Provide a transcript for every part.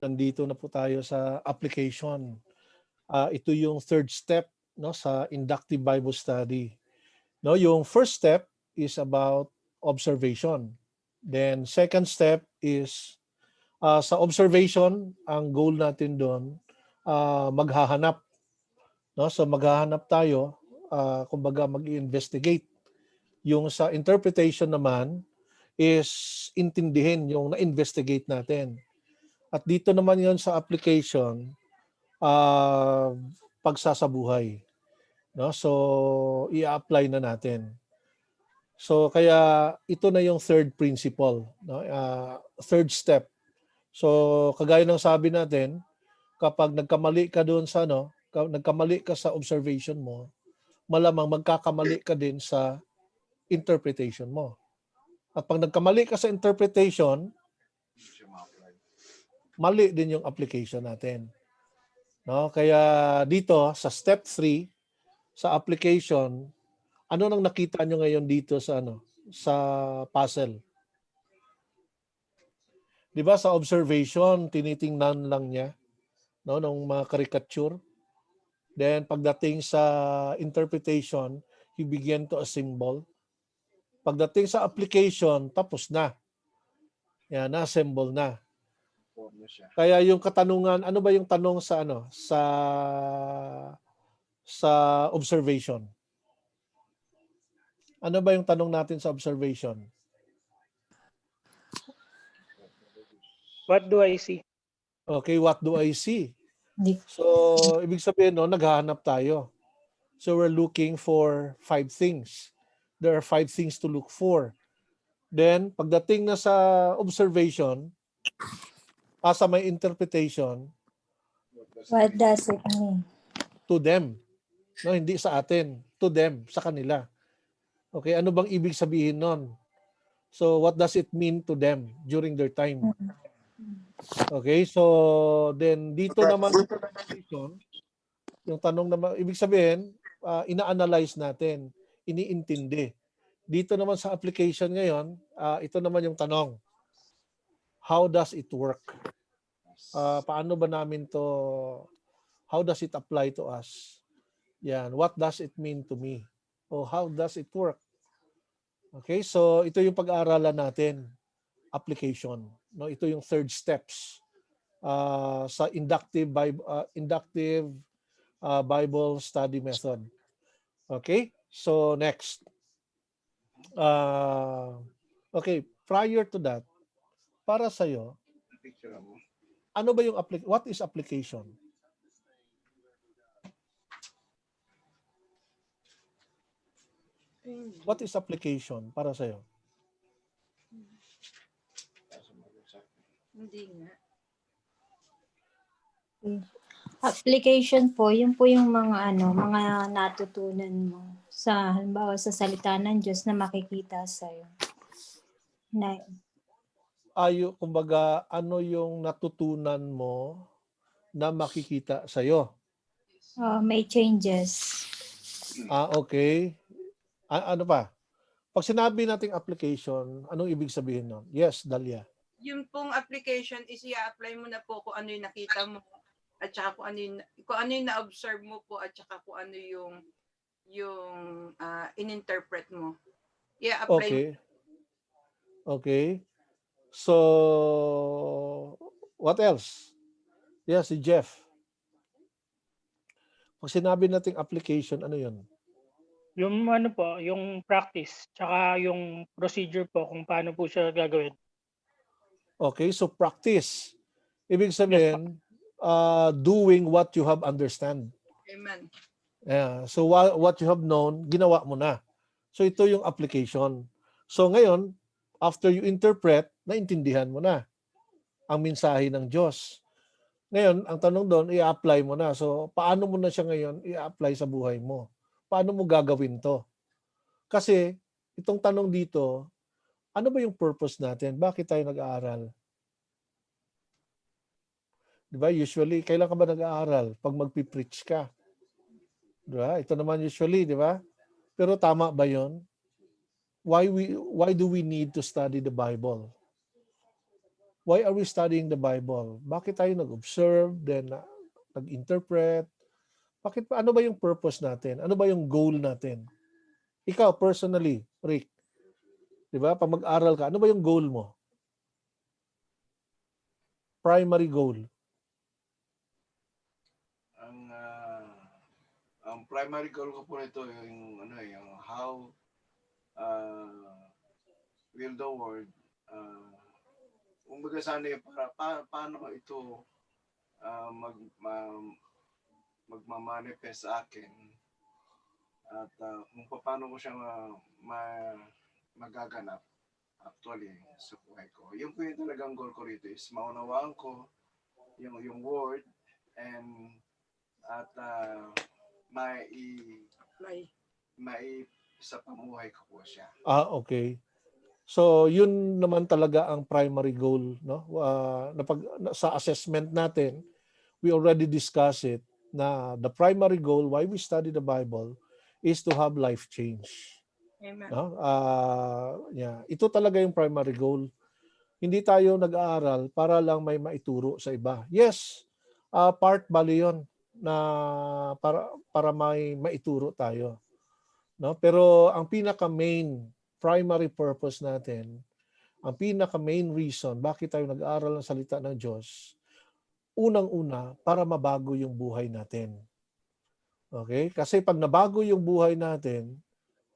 Nandito na po tayo sa application. Ito yung third step, no, sa inductive Bible study. No, yung first step is about observation. Then second step is sa observation, ang goal natin doon maghahanap, no? So maghahanap tayo, kumbaga mag-investigate. Yung sa interpretation naman is intindihin yung na-investigate natin. At dito naman yon sa application, pagsasabuhay, no? So i-apply na natin. So kaya ito na yung third principle, no? Third step. So kagaya ng sabi natin, kapag nagkamali ka doon sa nagkamali ka sa observation mo, malamang magkakamali ka din sa interpretation mo. At pag nagkamali ka sa interpretation, mali din yung application natin. No? Kaya dito sa step 3 sa application, ano nang nakita nyo ngayon dito sa sa puzzle? 'Di ba sa observation tinitingnan lang niya, no, ng mga caricature. Then pagdating sa interpretation, he began to assemble. Pagdating sa application, tapos na. Yan, na-assemble na. Kaya yung katanungan, ano ba yung tanong sa sa observation? Ano ba yung tanong natin sa observation? What do I see? Okay, what do I see? So, ibig sabihin, no, naghahanap tayo. So, we're looking for 5 things. There are 5 things to look for. Then, pagdating na sa observation, sa may interpretation, What does it mean? to them. No, hindi sa atin. To them, sa kanila. Okay, ano bang ibig sabihin nun? So, what does it mean to them during their time? Okay, so then dito naman yung tanong naman, ibig sabihin, ina-analyze natin, iniintindi. Dito naman sa application ngayon, ito naman yung tanong. How does it work? Paano ba namin to, how does it apply to us? Yan, what does it mean to me? O how does it work? Okay, so ito yung pag-aaralan natin, application. No, ito yung third steps sa inductive Bible study method. Okay, so next. Okay, prior to that, para sa'yo, ano ba yung what is application? What is application para sa'yo? Hindi nga. Application po, yun po yung mga mga natutunan mo sa halimbawa sa salita ng Diyos na makikita sa iyo. Kumbaga, ano yung natutunan mo na makikita sa iyo? May changes. Okay. Ano pa? Pag sinabi nating application, anong ibig sabihin nun? Yes, Dalia. Yung pong application is i-apply mo na po kung ano yung nakita mo at saka kung ano yung na-observe mo po at saka kung ano yung in-interpret mo. I-apply Okay. Okay. So, what else? Yes, si Jeff. Pag sinabi nating application, ano yun? Yung po, yung practice, tsaka yung procedure po kung paano po siya gagawin. Okay, so practice. Ibig sabihin, doing what you have understand. Amen. Yeah. So what you have known, ginawa mo na. So ito yung application. So ngayon, after you interpret, naintindihan mo na ang mensahe ng Diyos. Ngayon, ang tanong doon, i-apply mo na. So paano mo na siya ngayon i-apply sa buhay mo? Paano mo gagawin to? Kasi itong tanong dito, ano ba yung purpose natin? Bakit tayo nag-aaral? Di ba? Usually, kailan ka ba nag-aaral? Pag magpipreach ka. Di ba? Ito naman usually, di ba? Pero tama ba yun? Why do we need to study the Bible? Why are we studying the Bible? Bakit tayo nag-observe, then nag-interpret? Ano ba yung purpose natin? Ano ba yung goal natin? Ikaw, personally, Rick, di ba? Pag mag-aral ka, ano ba yung goal mo? Primary goal. Ang primary goal ko po nito yung yung how will the word kumbaga sana yung paano ito magmamanifest sa akin at kung paano ko siya magaganap actually sa buhay ko. Yung po yung talagang goal ko rito is maunawaan ko yung word and at sa pamuhay ko po siya. Okay. So, yun naman talaga ang primary goal, no? Sa assessment natin, we already discussed it na the primary goal why we study the Bible is to have life change. Amen. No? Ito talaga yung primary goal. Hindi tayo nag-aaral para lang may maituro sa iba. Yes, part bali yun na para may maituro tayo. No? Pero ang pinaka-main primary purpose natin, ang pinaka-main reason bakit tayo nag-aaral ng salita ng Diyos, unang-una, para mabago yung buhay natin. Okay? Kasi pag nabago yung buhay natin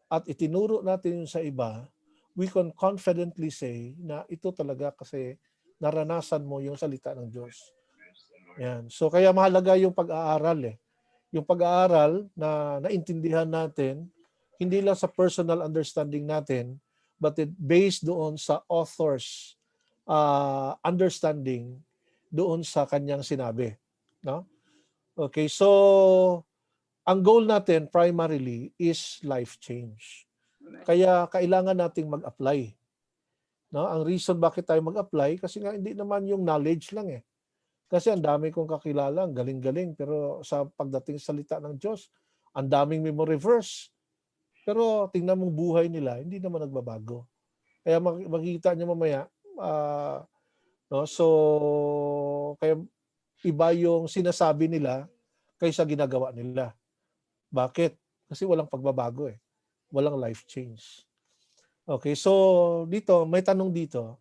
at itinuro natin yun sa iba, we can confidently say na ito talaga kasi naranasan mo yung salita ng Diyos. Yan. So kaya mahalaga yung pag-aaral eh. Yung pag-aaral na naintindihan natin, hindi lang sa personal understanding natin, but it based doon sa author's understanding doon sa kanyang sinabi. No? Okay, so ang goal natin primarily is life change. Kaya kailangan nating mag-apply. No? Ang reason bakit tayo mag-apply, kasi nga hindi naman yung knowledge lang eh. Kasi ang dami kong kakilala, galing-galing, pero sa pagdating sa salita ng Diyos, ang daming memory verse. Pero tingnan mong buhay nila, hindi naman nagbabago. Kaya makikita niyo mamaya, no? So, kaya iba yung sinasabi nila kaysa ginagawa nila. Bakit? Kasi walang pagbabago eh. Walang life change. Okay, so dito, may tanong dito.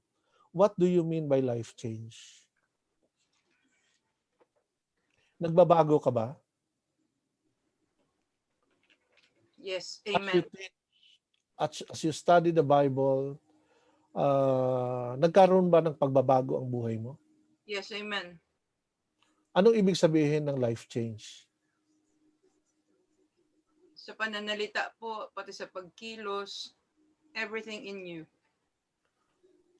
What do you mean by life change? Nagbabago ka ba? Yes, amen. As you study the Bible, nagkaroon ba ng pagbabago ang buhay mo? Yes, amen. Anong ibig sabihin ng life change? Sa pananalita po, pati sa pagkilos, everything in you.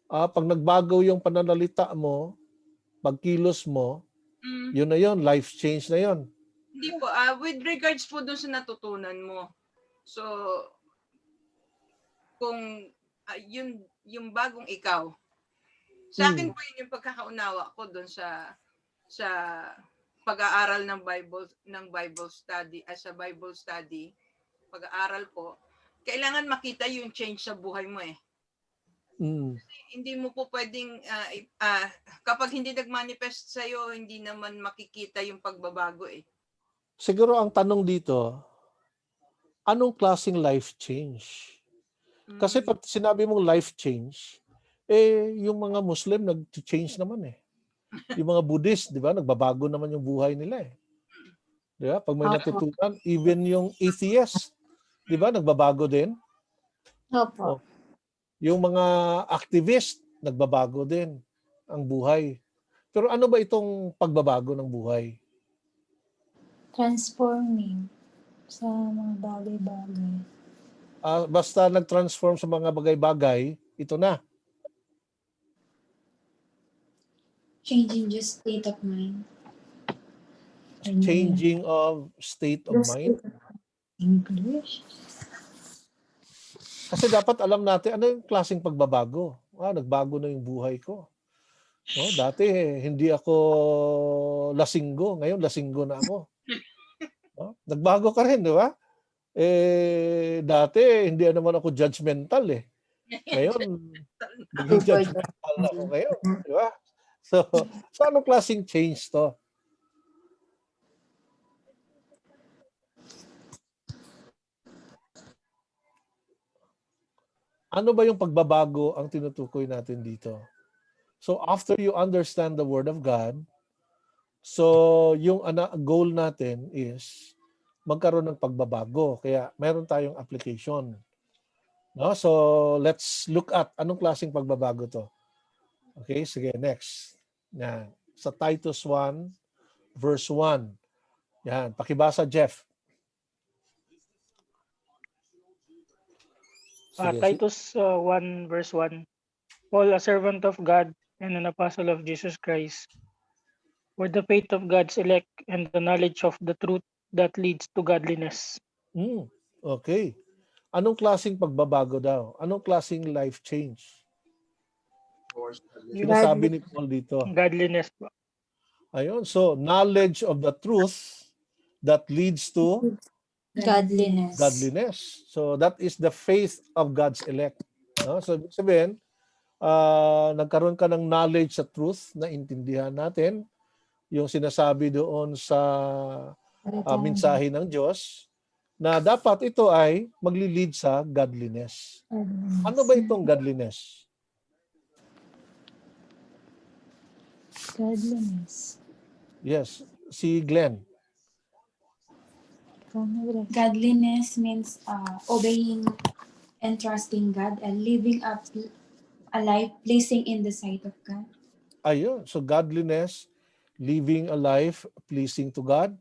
Pag nagbago yung pananalita mo, pagkilos mo, yun na yun, life change na yun. Hindi po, with regards po dun sa natutunan mo. So, kung yung bagong ikaw, sa akin po yun yung pagkakaunawa ko dun sa pag-aaral ng Bible study, as a Bible study, pag-aaral po, kailangan makita yung change sa buhay mo eh. Hindi mo po pwedeng, kapag hindi nag-manifest sa'yo, hindi naman makikita yung pagbabago eh. Siguro ang tanong dito, anong klaseng life change? Kasi pag sinabi mong life change, yung mga Muslim nag-change naman eh. Yung mga Buddhist, di ba, nagbabago naman yung buhay nila eh. Di ba? Pag may natutunan, even yung atheist, di ba, nagbabago din. Opo. Yung mga activist, nagbabago din ang buhay. Pero ano ba itong pagbabago ng buhay? Transforming sa mga bagay-bagay. Basta nag-transform sa mga bagay-bagay, ito na. Changing just state of mind. Changing of state of mind. English. Kasi dapat alam natin ano yung klaseng pagbabago. Nagbago na yung buhay ko. No, dati hindi ako lasinggo, ngayon lasinggo na ako. No? Nagbago ka rin, di ba? Dati hindi naman ako judgmental eh. Ngayon, naging judgmental ako ngayon, di ba? So, so anong klaseng change to? Ano ba yung pagbabago ang tinutukoy natin dito? So after you understand the Word of God, so yung goal natin is magkaroon ng pagbabago. Kaya meron tayong application. No? So let's look at anong klaseng pagbabago to. Okay, sige, next. Yan. Sa Titus 1, verse 1. Yan, pakibasa, Jeff. Sige, Titus 1 verse 1. Paul, a servant of God and an apostle of Jesus Christ, for the faith of God's elect and the knowledge of the truth that leads to godliness. Okay. Anong klaseng pagbabago daw? Anong klaseng life change? Yung Sinasabi ni Paul dito. godliness po. Ayun. So, knowledge of the truth that leads to Godliness. godliness. So, that is the faith of God's elect. No? So, ibig sabihin, nagkaroon ka ng knowledge sa truth na intindihan natin yung sinasabi doon sa mensahe ng Diyos na dapat ito ay magli-lead sa godliness. Ano ba itong godliness? Godliness. Yes, si Glenn. Godliness means obeying and trusting God and living a life pleasing in the sight of God. Ayun. So godliness, living a life pleasing to God.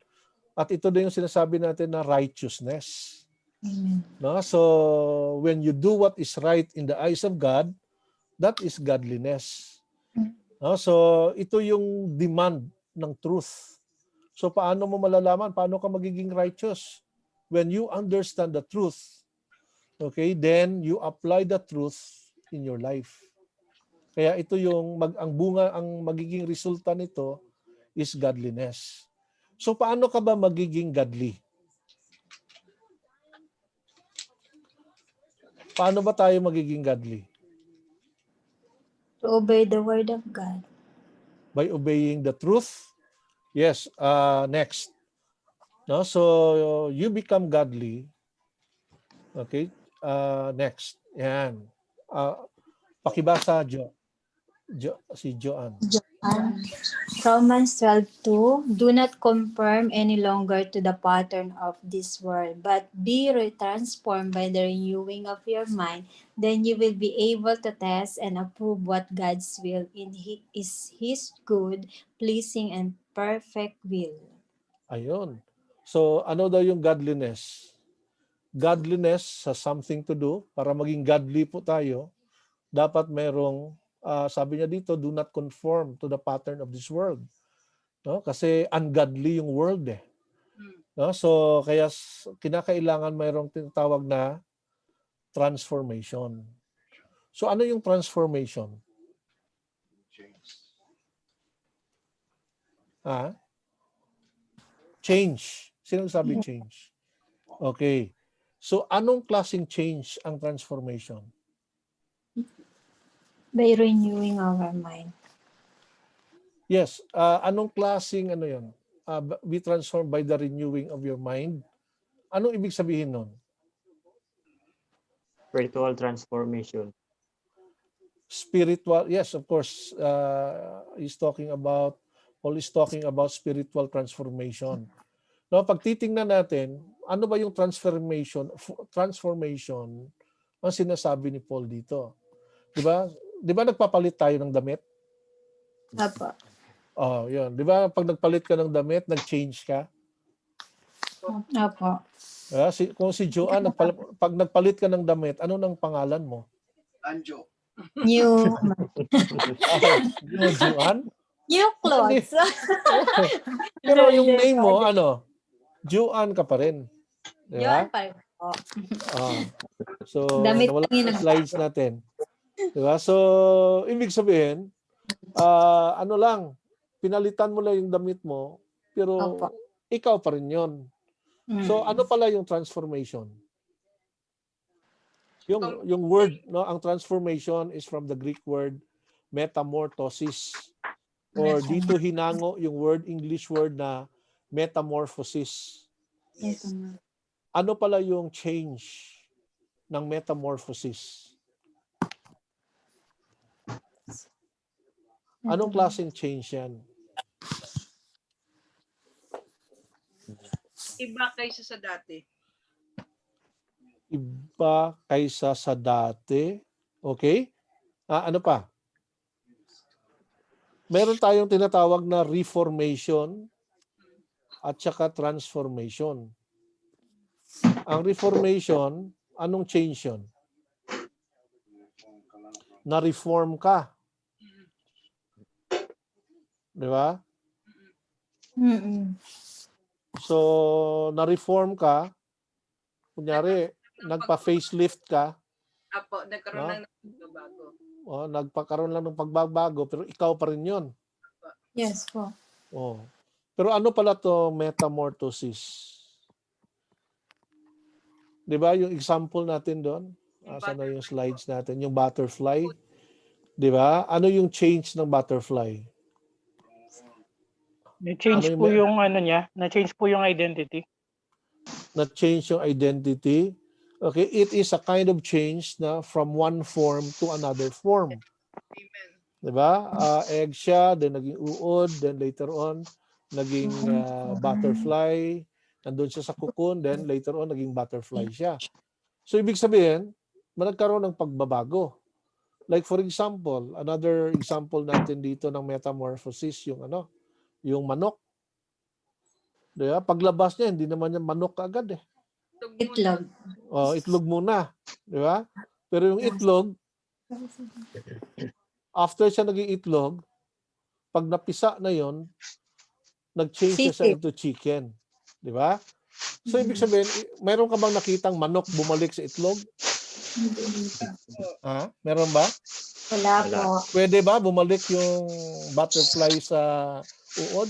At ito din yung sinasabi natin na righteousness. Amen. No? So when you do what is right in the eyes of God, that is godliness. No? So ito yung demand ng truth. So paano mo malalaman? Paano ka magiging righteous? When you understand the truth, okay, then you apply the truth in your life. Kaya ito yung ang magiging resulta nito is godliness. So paano ka ba magiging godly? Paano ba tayo magiging godly? To obey the word of God. By obeying the truth. Yes, next. No, so you become godly. Okay? Next. Yan. Pakibasa, si Joanne. Romans 12:2, do not conform any longer to the pattern of this world, but be transformed by the renewing of your mind. Then you will be able to test and approve what God's will is His good, pleasing, and perfect will. Ayun. So, ano daw yung godliness? Godliness has something to do. Para maging godly po tayo, dapat merong, sabi niya dito, do not conform to the pattern of this world. No? Kasi ungodly yung world eh. No? So, kaya kinakailangan mayroong tinatawag na transformation. So, ano yung transformation? Change. Sino sabi change? Okay. So, anong klaseng change ang transformation? By renewing our mind. Yes. Anong klaseng ano yun? Be transformed by the renewing of your mind. Anong ibig sabihin nun? Spiritual transformation. Spiritual, yes, of course. Paul is talking about spiritual transformation. No, pag titingnan natin, ano ba yung transformation ang sinasabi ni Paul dito? 'Di ba? 'Di ba nagpapalit tayo ng damit? Apo. Oh, 'yun. 'Di ba pag nagpalit ka ng damit, nag-change ka? Apo. Kung si Joanne, pag nagpalit ka ng damit, ano nang pangalan mo? Anjo. New Joanne? new clothes. Pero yung name mo, ano? Joanne ka pa rin. Di ba? Yun pa rin po. So, Damit nawala lang yun. yung slides natin. Di ba? So, ibig sabihin, ano lang, pinalitan mo lang yung damit mo, pero Opo. ikaw pa rin yun. So, ano pala yung transformation? Yung word, no, ang transformation is from the Greek word metamorphosis. Or dito hinango yung English word na metamorphosis. Ito nga. Ano pala yung change ng metamorphosis? Anong klaseng change yan? Iba kaysa sa dati. Iba kaysa sa dati. Okay? Ano pa? Meron tayong tinatawag na reformation at saka transformation. Ang reformation, anong change yun? Na-reform ka. Di ba? Mm-mm. So, na-reform ka, kunyari, nagpa-facelift ka, Apo, nagkaroon No? lang ng pagbabago. nagpakaroon lang ng pagbabago, pero ikaw pa rin yun. Yes po. Pero ano pala to metamorphosis? Di ba yung example natin doon? Saan na yung slides natin? Yung butterfly. Di ba? Ano yung change ng butterfly? Na-change Ano yung po yung niya, na-change po yung identity. Na-change yung identity. Okay, it is a kind of change na from one form to another form. Amen. Diba? Egg siya, then naging uod, then later on, naging butterfly, nandun siya sa cocoon, then later on, naging butterfly siya. So, ibig sabihin, nagkaroon ng pagbabago. Like for example, another example natin dito ng metamorphosis, yung manok. Diba? Paglabas niya, hindi naman niya manok agad eh. Itlog. Itlog muna. Diba? Pero yung itlog, after siya naging itlog, pag napisa na yon, nag-change na siya into chicken. Di ba? So, ibig sabihin, mayroon ka bang nakitang manok bumalik sa itlog? Meron ba? Wala po. Pwede ba bumalik yung butterfly sa uod?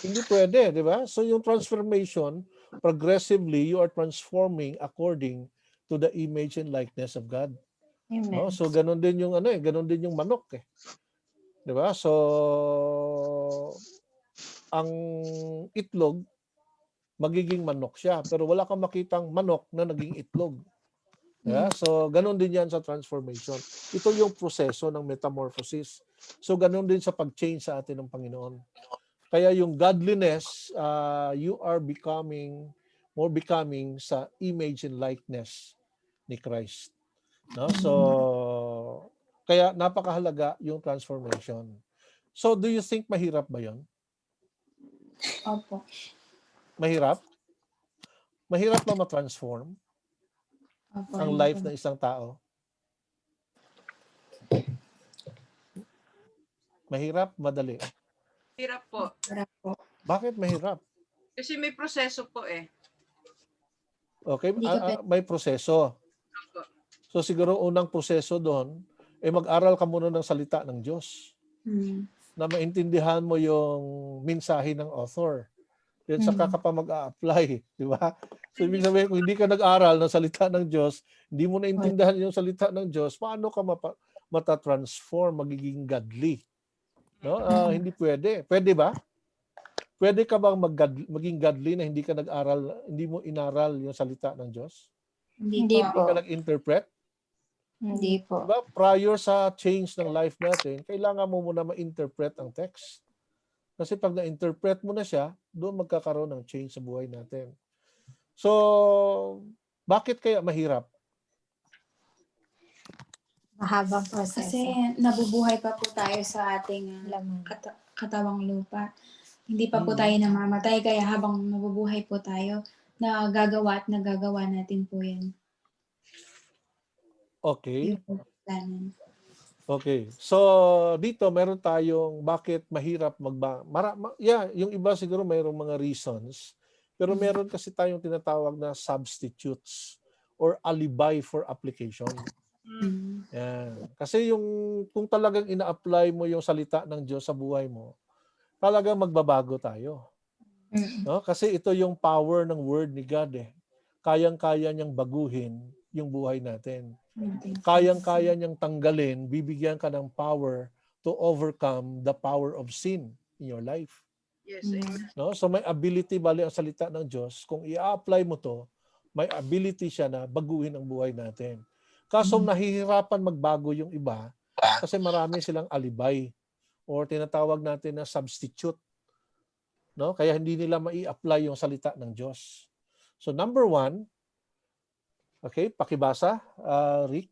Hindi pwede, di ba? So, yung transformation, progressively, you are transforming according to the image and likeness of God. Amen. No? So ganun din yung ganun din yung manok eh. 'Di ba? So ang itlog magiging manok siya, pero wala kang makitang manok na naging itlog. Yeah? So ganun din 'yan sa transformation. Ito yung proseso ng metamorphosis. So ganun din sa pag-change sa atin ng Panginoon. Kaya yung godliness, you are becoming sa image and likeness ni Christ. No? So, kaya napakahalaga yung transformation. So, do you think mahirap ba yon? Opo. Mahirap? Mahirap ba ma-transform Opo. ang life ng isang tao? Mahirap? Madali? Hirap po. Para po. Bakit mahirap? Kasi may proseso po eh. Okay, Hindi ka may proseso. So, siguro unang proseso doon, mag-aral ka muna ng salita ng Diyos. Na maintindihan mo yung mensahe ng author. Then saka ka pa mag-a-apply, di ba? So ibig sabihin, kung hindi ka nag-aral ng salita ng Diyos, hindi mo naintindihan yung salita ng Diyos, paano ka mata-transform, magiging godly? No? Hindi pwede. Pwede ba? Pwede ka bang maging godly na hindi ka nag-aral, hindi mo inaral yung salita ng Diyos? Hindi Hindi po. ka nag-interpret? Hindi po. Diba? Prior sa change ng life natin, kailangan mo muna ma-interpret ang text. Kasi pag na-interpret mo na siya, doon magkakaroon ng change sa buhay natin. So, bakit kaya mahirap? Mahabang proseso. Kasi nabubuhay pa po tayo sa ating Laman. katawang lupa. Hindi pa po tayo namamatay, kaya habang nabubuhay po tayo, nagagawa natin po yan. Okay. Yung planin. Okay. So, dito meron tayong bakit mahirap yung iba siguro mayroong mga reasons. Pero meron kasi tayong tinatawag na substitutes or alibi for application. Yan. Kasi kung talagang ina-apply mo yung salita ng Diyos sa buhay mo, talagang magbabago tayo. No? Kasi ito yung power ng word ni God eh. Kayang-kaya niyang baguhin yung buhay natin. Kayang-kaya niyang tanggalin, bibigyan ka ng power to overcome the power of sin in your life. Yes, Yes. amen. No? So may ability bali ang salita ng Diyos. Kung i-apply mo to, may ability siya na baguhin ang buhay natin. Kaso nahihirapan magbago yung iba kasi marami silang alibay or tinatawag natin na substitute. No? Kaya hindi nila mai-apply yung salita ng Diyos. So number 1, okay, pakibasa, Rick.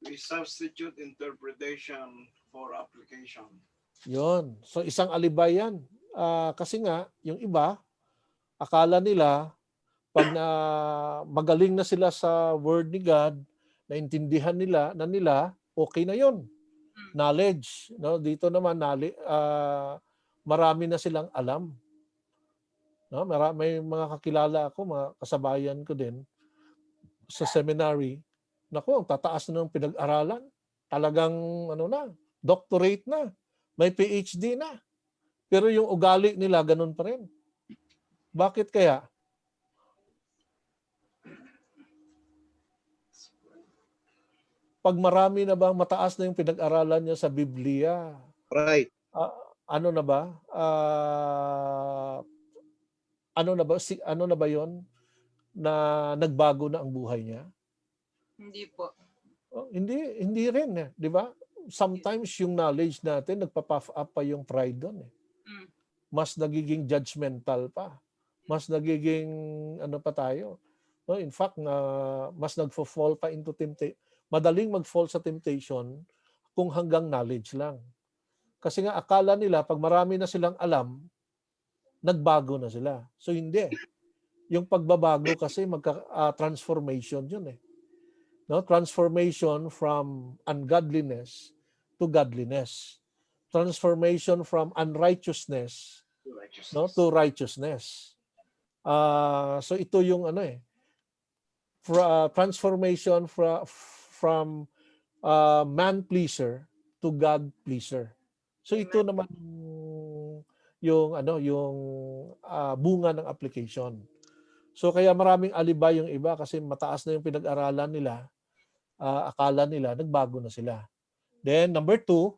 We substitute interpretation for application. Yon. So isang alibay yan. Kasi nga, yung iba, akala nila, pag magaling na sila sa word ni God, naintindihan nila, okay na yon. Knowledge. No? Dito naman, marami na silang alam. No? May mga kakilala ako, mga kasabayan ko din, sa seminary, naku, ang tataas na ng pinag-aralan. Talagang, doctorate na. May PhD na. Pero yung ugali nila, ganun pa rin. Bakit kaya? Pag marami na ba, mataas na yung pinag-aralan niya sa Biblia, Right. ano na ba? Ano na ba yon na nagbago na ang buhay niya? Hindi po. Hindi rin, di ba? Sometimes yung knowledge natin, nagpa-puff up pa yung pride doon. Mas nagiging judgmental pa. Mas nagiging, pa tayo. No, in fact, mas nagfo-fall pa into temptation. Madaling mag-fall sa temptation kung hanggang knowledge lang. Kasi nga akala nila, pag marami na silang alam, nagbago na sila. So hindi. Yung pagbabago kasi transformation yun . No? Transformation from ungodliness to godliness. Transformation from unrighteousness to righteousness. So ito yung transformation from man pleaser to God pleaser. So ito naman yung bunga ng application. So kaya maraming alibay yung iba kasi mataas na yung pinag-aralan nila. Akala nila nagbago na sila. Then number 2,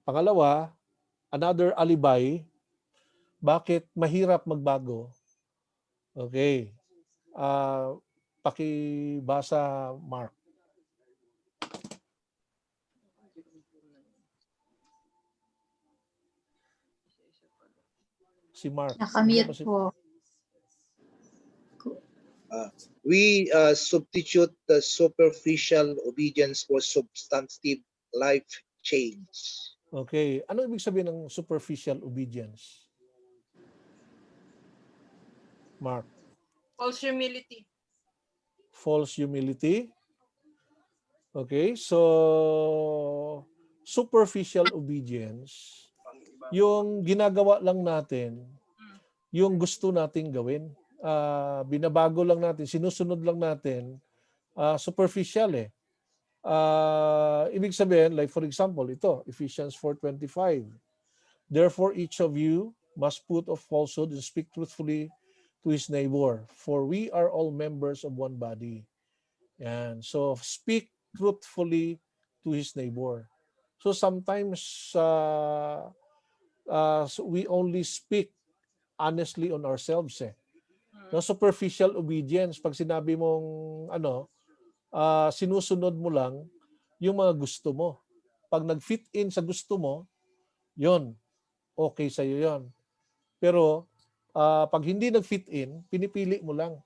pangalawa, another alibay, bakit mahirap magbago? Okay. Pakibasa, Mark. Si Mark. Nakamute po. We substitute the superficial obedience for substantive life change. Okay. Ano ibig sabihin ng superficial obedience? Mark. False humility. False humility. Okay. So, superficial obedience, yung ginagawa lang natin, yung gusto nating gawin. Binabago lang natin, sinusunod lang natin, superficial . Ibig sabihin, like for example, ito, Ephesians 4:25. Therefore, each of you must put off falsehood and speak truthfully to his neighbor, for we are all members of one body. Yan. So, speak truthfully to his neighbor. So, sometimes we only speak honestly on ourselves . No, superficial obedience, pag sinabi mong sinusunod mo lang yung mga gusto mo. Pag nag-fit in sa gusto mo, yon, okay sa'yo yon. Pero pag hindi nag-fit in, pinipili mo lang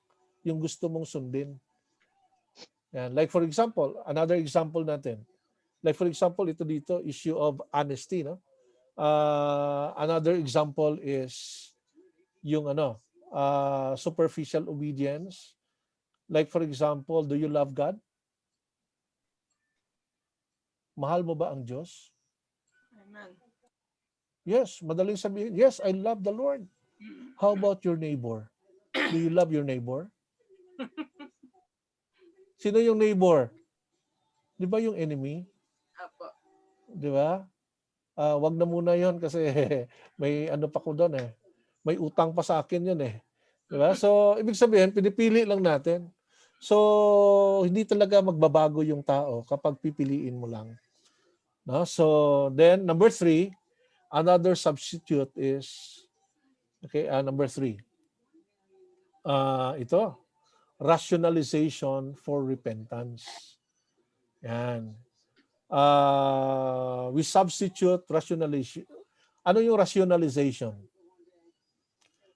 yung gusto mong sundin. Yan. Like for example, another example natin. Like for example, ito dito, issue of honesty. No? Another example is yung superficial obedience. Like for example, do you love God? Mahal mo ba ang Diyos? Amen. Yes, madaling sabihin, yes, I love the Lord. How about your neighbor? Do you love your neighbor? Sino yung neighbor? Di ba yung enemy? Apo. Di ba? Wag na muna yon kasi may pa ko doon . May utang pa sa akin yun . Di ba? So, ibig sabihin, pinipili lang natin. So, hindi talaga magbabago yung tao kapag pipiliin mo lang. No? So then number 3, another substitute is number 3. Ito, rationalization for repentance. Yan. We substitute rationalization. Ano yung rationalization?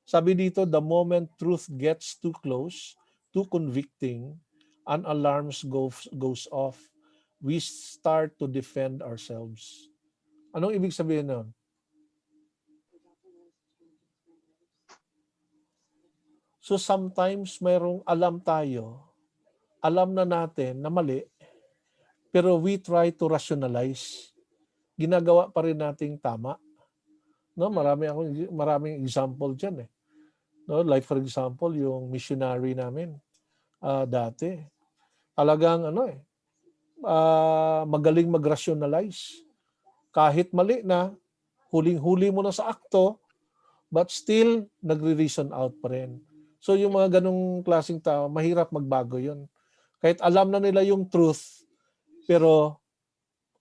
Sabi dito, the moment truth gets too close, too convicting, an alarms goes off, we start to defend ourselves. Anong ibig sabihin nun? So sometimes mayroong alam tayo, alam na natin na mali, pero we try to rationalize. Ginagawa pa rin nating tama. No, maraming example diyan eh. No, like for example, yung missionary namin dati. Talagang magaling mag-rationalize. Kahit mali na, huling-huli mo na sa akto, but still nagre-reason out pa rin. So yung mga ganong klaseng tao, mahirap magbago yun. Kahit alam na nila yung truth, pero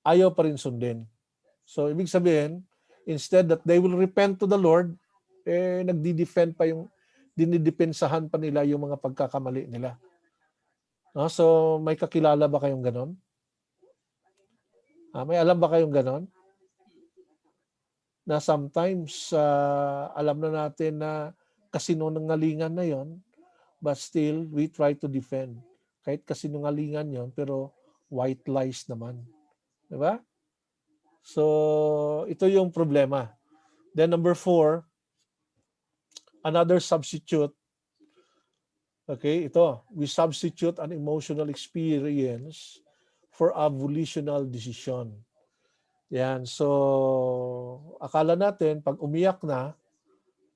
ayaw pa rin sundin. So ibig sabihin, instead that they will repent to the Lord, nagdi-defend pa yung, dinidepensahan pa nila yung mga pagkakamali nila. No? So may kakilala ba kayong ganon? May alam ba kayong ganon? Na sometimes alam na natin na kasinungalingan na yon, but still we try to defend. Kahit kasinungalingan yon, pero white lies naman. Diba? So ito yung problema. Then number 4, another substitute. Okay, ito. We substitute an emotional experience for a volitional decision. Yan. So, akala natin, pag umiyak na,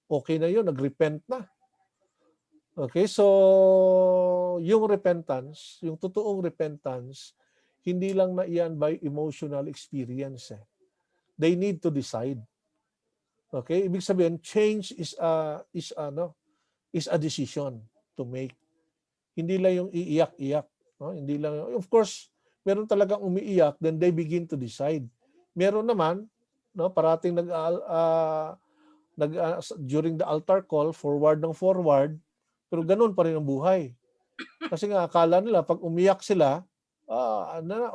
okay na yun, nag-repent na. Okay, so, yung repentance, yung totoong repentance, hindi lang na iyan by emotional experience. They need to decide. Okay, ibig sabihin, change is a decision to make. Hindi lang yung iiyak-iyak. No? Hindi lang, of course, meron talagang umiiyak, then they begin to decide. Meron naman, no, parating during the altar call, forward ng forward, pero ganun pa rin ang buhay. Kasi nga, akala nila, pag umiyak sila,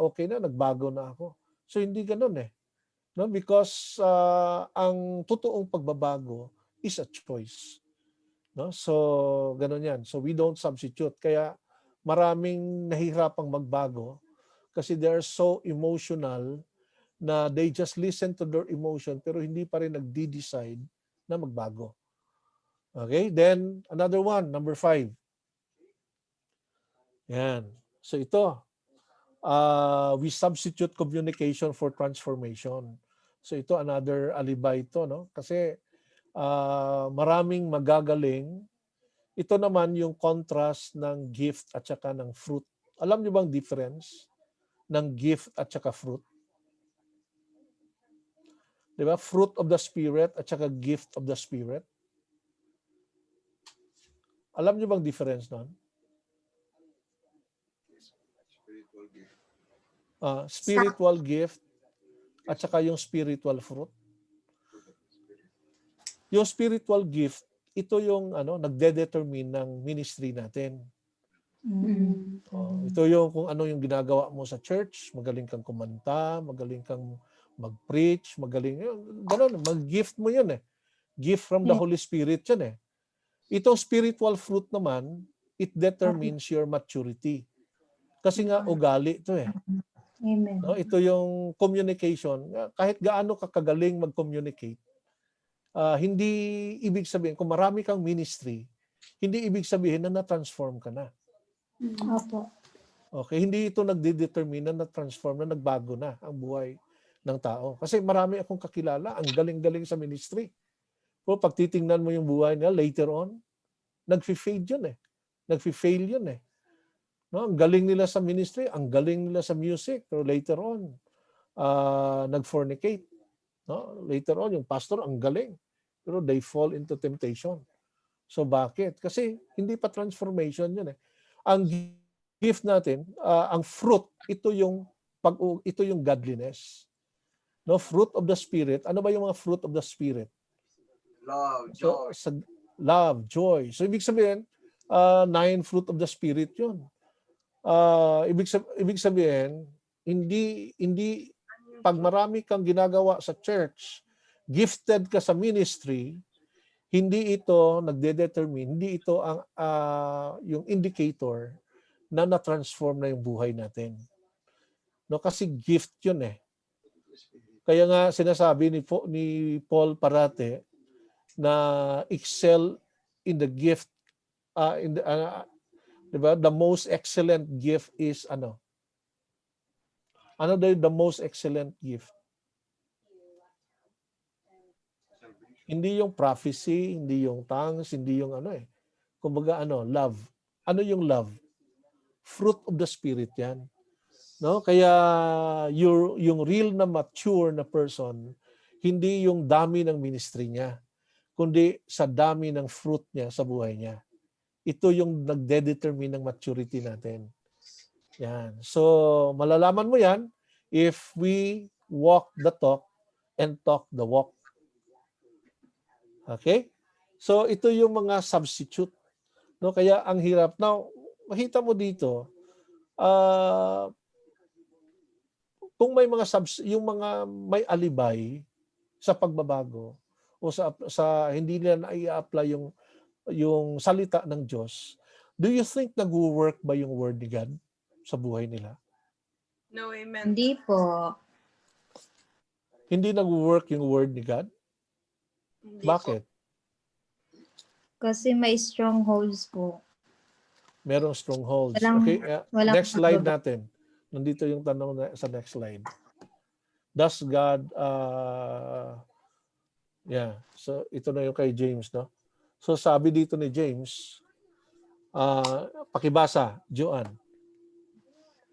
okay na, nagbago na ako. So, hindi ganun eh. No? Because ang totoong pagbabago is a choice. No? So, ganun yan. So, we don't substitute. Kaya, maraming nahihirapang magbago kasi they're so emotional na they just listen to their emotion pero hindi pa rin nagdi-decide na magbago. Okay? Then, another one, number 5. Yan. So, ito. We substitute communication for transformation. So, ito, another alibi ito. No? Kasi, maraming magagaling. Ito naman yung contrast ng gift at saka ng fruit. Alam niyo bang difference ng gift at saka fruit? Diba? Fruit of the Spirit at saka gift of the Spirit. Alam niyo bang difference nun? Spiritual gift at saka yung spiritual fruit. Yung spiritual gift, ito yung nagde-determine ng ministry natin. Ito yung kung ano yung ginagawa mo sa church, magaling kang kumanta, magaling kang mag-preach, magaling, gano'n, mag-gift mo yun eh. Gift from the Holy Spirit yan eh. Itong spiritual fruit naman, it determines your maturity. Kasi nga ugali ito eh. Amen. No, ito yung communication. Kahit gaano ka kagaling mag-communicate, hindi ibig sabihin, kung marami kang ministry, hindi ibig sabihin na na-transform ka na. Opo. Okay, hindi ito nagde-determine na na-transform, na nagbago na ang buhay ng tao. Kasi marami akong kakilala, ang galing-galing sa ministry. Pero pag titingnan mo yung buhay nila later on, nag-fade yun eh. Nag-fail yun eh. No, ang galing nila sa ministry, ang galing nila sa music, pero later on, nag-fornicate. No? Later on, yung pastor, ang galing. Pero they fall into temptation. So bakit? Kasi hindi pa transformation yun eh. Ang gift natin, ang fruit, ito yung godliness. No, fruit of the Spirit. Ano ba yung mga fruit of the Spirit? Love, So, joy. sa love, joy. So, ibig sabihin, 9 fruit of the Spirit yun. Ibig sabihin, hindi pag marami kang ginagawa sa church, gifted ka sa ministry, hindi ito nagde-determine, hindi ito ang yung indicator na na-transform na yung buhay natin. No, kasi gift yun eh. Kaya nga sinasabi ni Paul parate na excel in the gift diba? The most excellent gift is ano? Ano daw the most excellent gift? Hindi yung prophecy, hindi yung tongues, hindi yung ano eh. Kumbaga ano, love. Ano yung love? Fruit of the Spirit yan. No? Kaya yung real na mature na person, hindi yung dami ng ministry niya, kundi sa dami ng fruit niya sa buhay niya. Ito yung nagde-determine ng maturity natin. Yan. So, malalaman mo yan if we walk the talk and talk the walk. Okay? So, ito yung mga substitute. No? Kaya ang hirap. Now, makita mo dito, kung may mga yung mga may alibay sa pagbabago o sa hindi nila na i-apply yung salita ng Diyos, do you think nag-work ba yung word ni God sa buhay nila? No, amen. Hindi po. Hindi nag-work yung word ni God? Hindi Bakit? Kasi may strongholds po. Merong strongholds. Walang- Okay, walang next slide pagbaba- natin. Nandito yung tanong sa next slide. Does God, so ito na yung kay James, no? So sabi dito ni James, pakibasa, Joanne.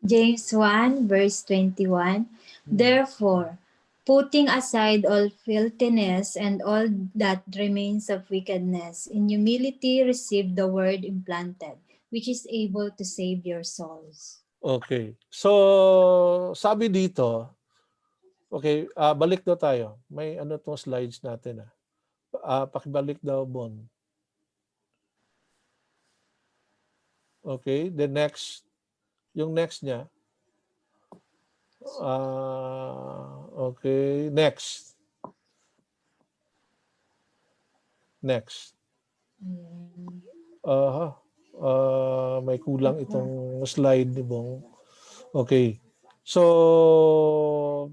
James 1 verse 21. Therefore, putting aside all filthiness and all that remains of wickedness, in humility receive the word implanted, which is able to save your souls. Okay. So sabi dito, okay, balik daw tayo. May ano tong slides natin. Pakibalik daw, Bon. Okay, the next, yung next niya. Okay, next. Next. May kulang itong slide ni Bong. Okay. So,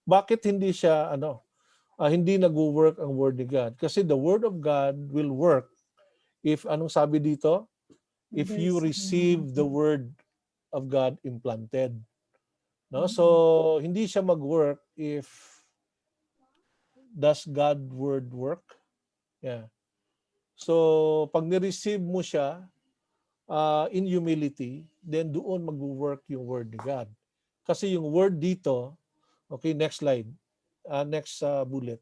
bakit hindi siya hindi nag-work ang word ni God? Kasi the word of God will work if anong sabi dito? If you receive the word of God implanted. No? So, hindi siya mag-work if does God word work? Yeah. So, pag ni-receive mo siya in humility, then doon mag-work yung word ni God. Kasi yung word dito, okay, next slide. Next bullet.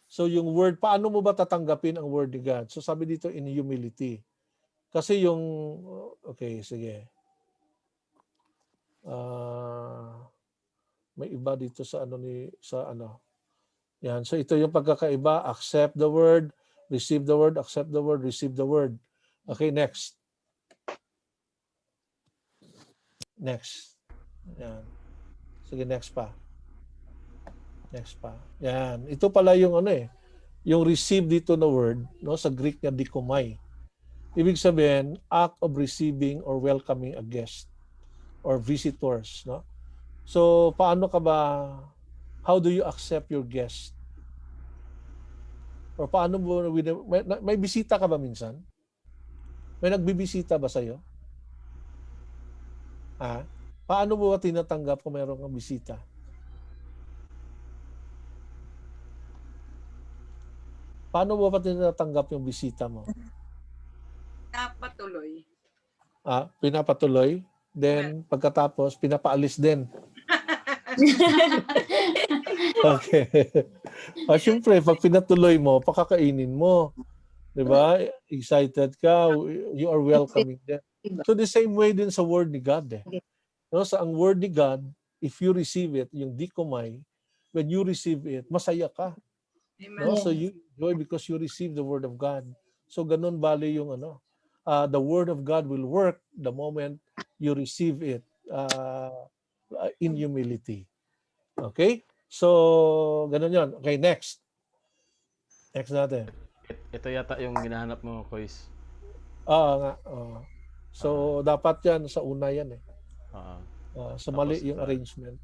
So yung word, paano mo ba tatanggapin ang word ni God? So sabi dito in humility. Kasi yung, okay, sige. May iba dito sa ano. Yan. So ito yung pagkakaiba. Accept the word, receive the word, accept the word, receive the word. Okay, next. Next. Yan. Sige, next pa. Next pa. Yan. Ito pala yung yung receive dito na word, no, sa Greek na dikomai. Ibig sabihin, act of receiving or welcoming a guest or visitors, no? So, paano ka ba, how do you accept your guest? Or paano mo, may bisita ka ba minsan? May nagbibisita ba sa'yo? Paano mo ba tinatanggap kung mayroong kang bisita? Paano mo ba tinatanggap yung bisita mo? Napatuloy. Pinapatuloy. Then, pagkatapos, pinapaalis din. Okay. Siyempre, pag pinatuloy mo, pakakainin mo. Diba? Excited ka. You are welcoming them. So, the same way din sa word ni God. No? Sa ang word ni God, if you receive it, yung dikomai, when you receive it, masaya ka. No? Amen. So Yes. you enjoy because you receive the word of God. So ganun bali yung the word of God will work the moment you receive it in humility. Okay? So ganun yon. Okay, next. Next natin. Ito yata yung ginahanap mo, Kois. Nga. So dapat yan sa una yan eh. So mali Tapos yung ito. arrangement.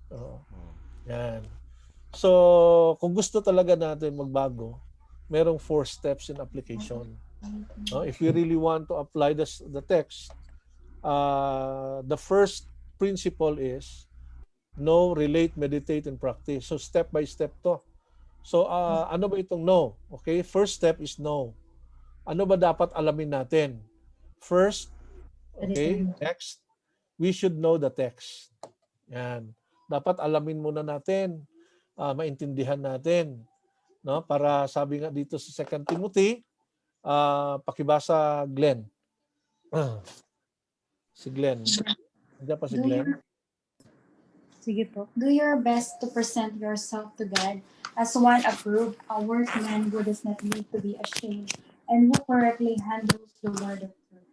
Yan. So kung gusto talaga natin magbago, merong 4 steps in application. If we really want to apply the text, the first principle is know, relate, meditate, and practice. So step by step to. So ano ba itong know? Okay, first step is know. Ano ba dapat alamin natin? First, okay, text. We should know the text. Yan. Dapat alamin muna natin, maintindihan natin, no? Para sabi nga dito sa 2 Timothy, pakibasa Glenn. Si Glenn. Nandiyan pa si Do Glenn? your, sige po. Do your best to present yourself to God as one approved, a workman who does not need to be ashamed, and who correctly handles the word of truth.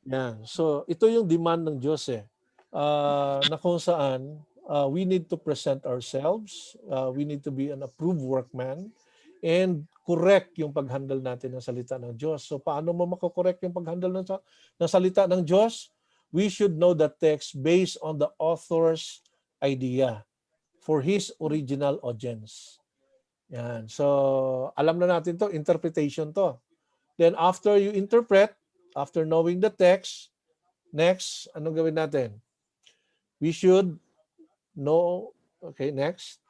Yan. So ito yung demand ng Diyos eh. Na kung saan we need to present ourselves, we need to be an approved workman, and correct yung pag-handle natin ng salita ng Diyos. So paano mo makakorek yung pag-handle ng salita ng Diyos? We should know the text based on the author's idea for his original audience. Yan. So alam na natin to, interpretation to. Then after you interpret, after knowing the text, next, anong gawin natin? We should know, okay, next.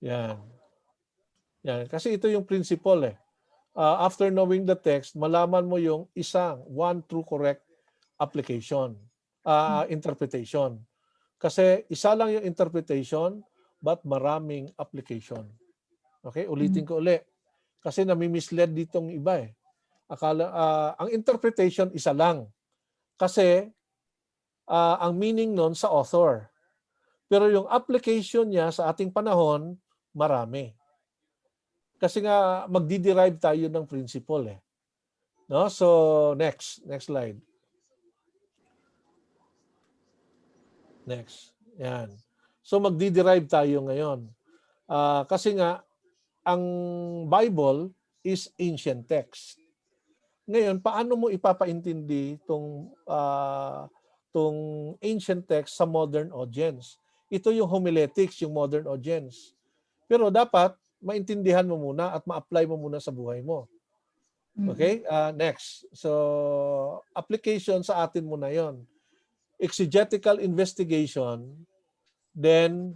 Yan. Yan. Kasi ito yung principle eh. After knowing the text, malaman mo yung one true correct application, interpretation. Kasi isa lang yung interpretation, but maraming application. Okay, ulitin ko uli. Kasi nami-mislead ditong iba eh. Ang interpretation isa lang. Kasi ang meaning nun sa author. Pero yung application niya sa ating panahon, marami. Kasi nga magdi-derive tayo ng principle eh. No? So next slide. Next. Yan. So magdi-derive tayo ngayon. Kasi nga ang Bible is ancient text. Ngayon, paano mo ipapaintindi tong ancient text sa modern audience? Ito yung homiletics, yung modern audience. Pero dapat maintindihan mo muna at ma-apply mo muna sa buhay mo. Okay? Next. So, application sa atin muna yon. Exegetical investigation then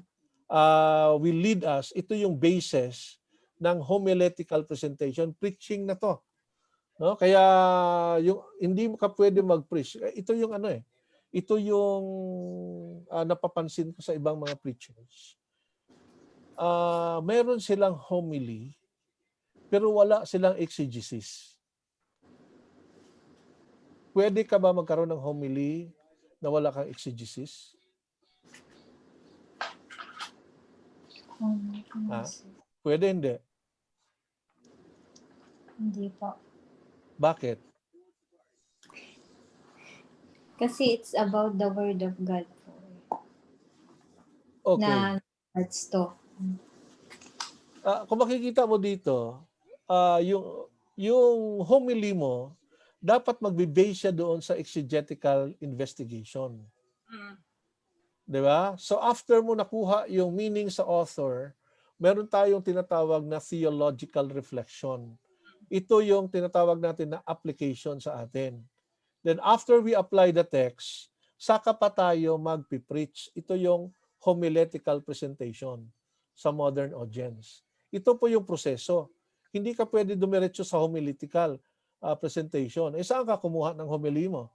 will lead us, ito yung basis ng homiletical presentation. Preaching na to. No? Kaya yung hindi ka pwede mag-preach. Ito yung ito yung napapansin ko sa ibang mga preachers. Meron silang homily pero wala silang exegesis. Pwede ka ba magkaroon ng homily na wala kang exegesis? Pwede hindi? Hindi po. Bakit? Kasi it's about the word of God po. Okay. Na words to. Kung makikita mo dito, yung homily mo, dapat magbe-base siya doon sa exegetical investigation. Di ba? So after mo nakuha yung meaning sa author, meron tayong tinatawag na theological reflection. Ito yung tinatawag natin na application sa atin. Then after we apply the text, saka pa tayo magpipreach. Ito yung homiletical presentation sa modern audience. Ito po yung proseso. Hindi ka pwede dumiretso sa homiletical presentation. Saan ka kumuha ng homily mo?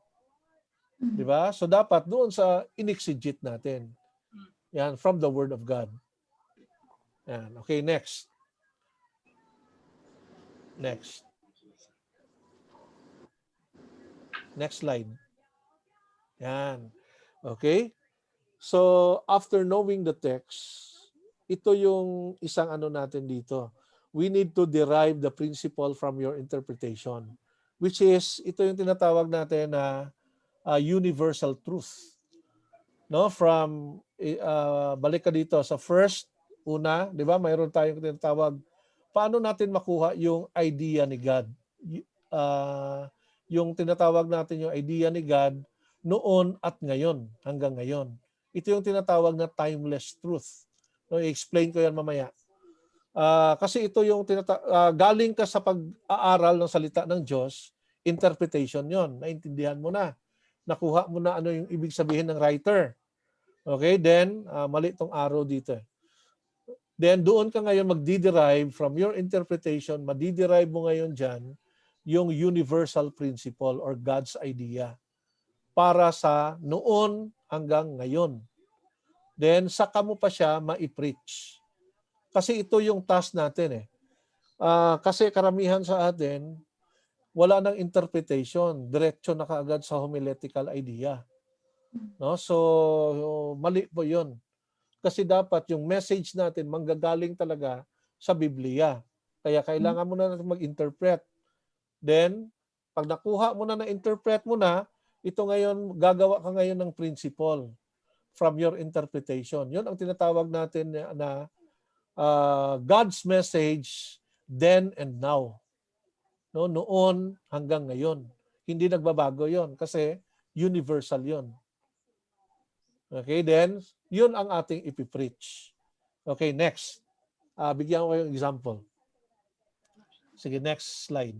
Di ba? So dapat doon sa inexegete natin. Yan, from the Word of God. Yan. Okay, next. Next. Next slide. Yan. Okay? So, after knowing the text, ito yung isang ano natin dito. We need to derive the principle from your interpretation, which is, ito yung tinatawag natin na universal truth. No, from balik ka dito sa first una, 'di ba? Mayroon tayong tinatawag paano natin makuha yung idea ni God. Yung tinatawag natin yung idea ni God noon at ngayon, hanggang ngayon. Ito yung tinatawag na timeless truth. No, i-explain ko yan mamaya. Kasi ito yung galing ka sa pag-aaral ng salita ng Diyos, interpretation yon, naintindihan mo na. Nakuha mo na ano yung ibig sabihin ng writer. Okay, then mali itong arrow dito. Then doon ka ngayon magdi-derive from your interpretation, madi-derive mo ngayon dyan yung universal principle or God's idea para sa noon hanggang ngayon. Then saka mo pa siya ma-preach. Kasi ito yung task natin eh. Kasi karamihan sa atin, wala nang interpretation. Diretso na kaagad sa homiletical idea. No? So, mali po yun. Kasi dapat yung message natin manggagaling talaga sa Biblia. Kaya kailangan mo na natin mag-interpret. Then, pag nakuha mo na na-interpret mo na, ito ngayon, gagawa ka ngayon ng principle from your interpretation. Yun ang tinatawag natin na God's message then and now. No, noon hanggang ngayon. Hindi nagbabago 'yon kasi universal 'yon. Okay, then yun ang ating ipipreach. Okay, next. Bigyan ko kayong example. Sige, next slide.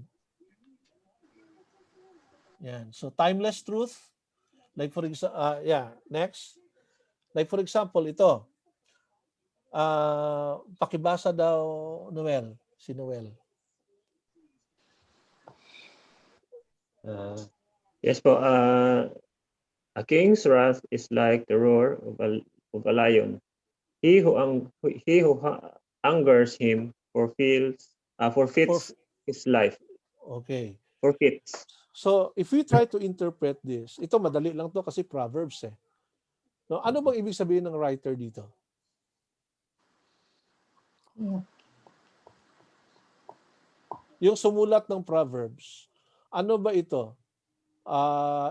Yan. So timeless truth. Like for example, next. Like for example, ito. Pakibasa daw Noel. Si Noel. Yes po. A king's wrath is like the roar of a lion. He who angers him forfeits his life. Okay. Forfeits. So, if we try to interpret this, ito madali lang to kasi Proverbs eh. No, ano bang ibig sabihin ng writer dito? Yung sumulat ng Proverbs, ano ba ito?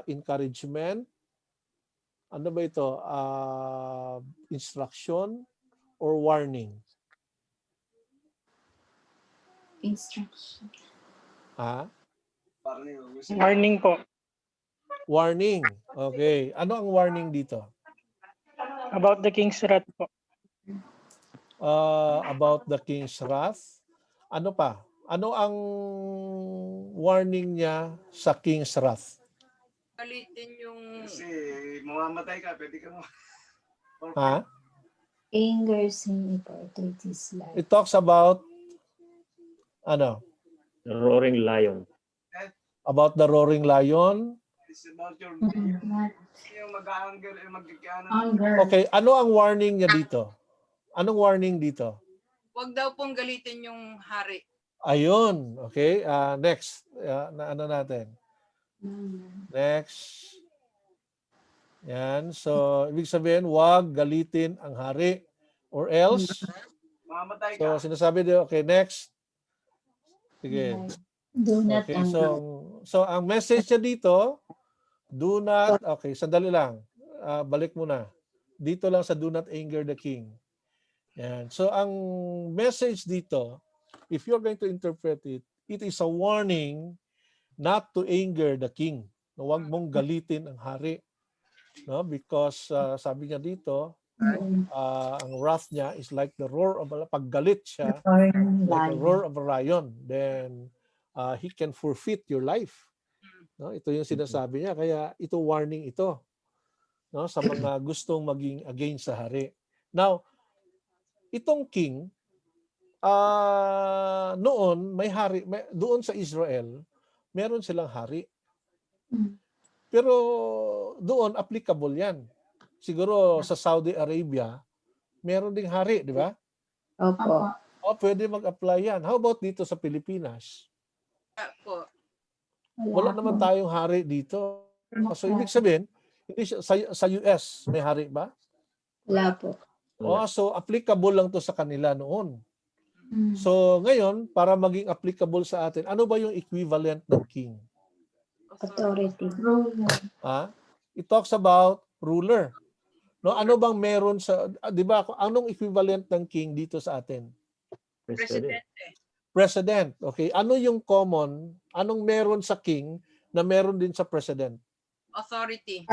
Encouragement? Ano ba ito? Instruction or warning? Instruction. Warning po. Warning. Okay. Ano ang warning dito? About the king's wrath po. About the king's wrath. Ano pa? Ano ang warning niya sa king's wrath? Galitin yung... Kasi mamamatay ka, pwede ka mo. Angers him to his life. It talks about ano? The roaring lion. About the roaring lion. It's about your... Yung mag-anger, Anger. Okay, ano ang warning niya dito? Anong warning dito? Huwag daw pong galitin yung hari. Ayun. Okay. Next. Ano natin? Next. Yan. So, ibig sabihin, wag galitin ang hari. Or else. mamamatay So, ka. sinasabi dito, okay, next. Sige. Do not Okay, anger. so ang message niya dito, do not, okay, sandali lang. Balik muna. Dito lang sa do not anger the king. Yan. So ang message dito, if you're going to interpret it, it is a warning not to anger the king. No, huwag mong galitin ang hari. No, because sabi niya dito, ang wrath niya is like the roar of a paggalit siya, like a roar of a lion. Then he can forfeit your life. No, ito yung sinasabi niya, kaya ito warning ito. No, sa mga gustong maging against sa hari. Now, itong king noon may hari, doon sa Israel, meron silang hari. Pero doon applicable 'yan. Siguro sa Saudi Arabia, meron ding hari, di ba? Opo. O pwede mag-apply 'yan. How about dito sa Pilipinas? Po. Wala naman tayong hari dito. So ibig sabihin, hindi siya, sa US may hari ba? Wala po. Oh, so applicable lang to sa kanila noon. Mm. So ngayon, para maging applicable sa atin, ano ba yung equivalent ng king? Authority. Ah, it talks about ruler. No, ano bang meron sa 'di ba? Anong equivalent ng king dito sa atin? President. President. Okay. Ano yung common? Anong meron sa king na meron din sa president? Authority.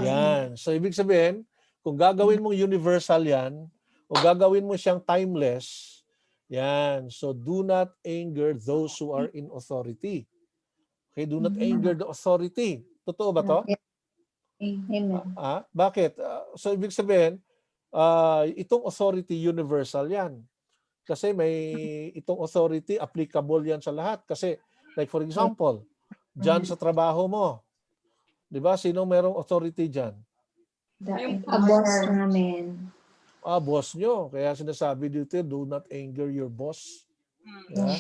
Yan. So ibig sabihin, kung gagawin mong universal 'yan o gagawin mo siyang timeless, yan. So do not anger those who are in authority. Okay, do not anger the authority. Totoo ba 'to? Amen. Bakit? So ibig sabihin, itong authority universal 'yan. Kasi may itong authority applicable 'yan sa lahat. Kasi like for example, diyan sa trabaho mo, 'di ba? Sino merong authority diyan? Boss namin. Boss nyo. Kaya sinasabi dito, do not anger your boss. Yeah?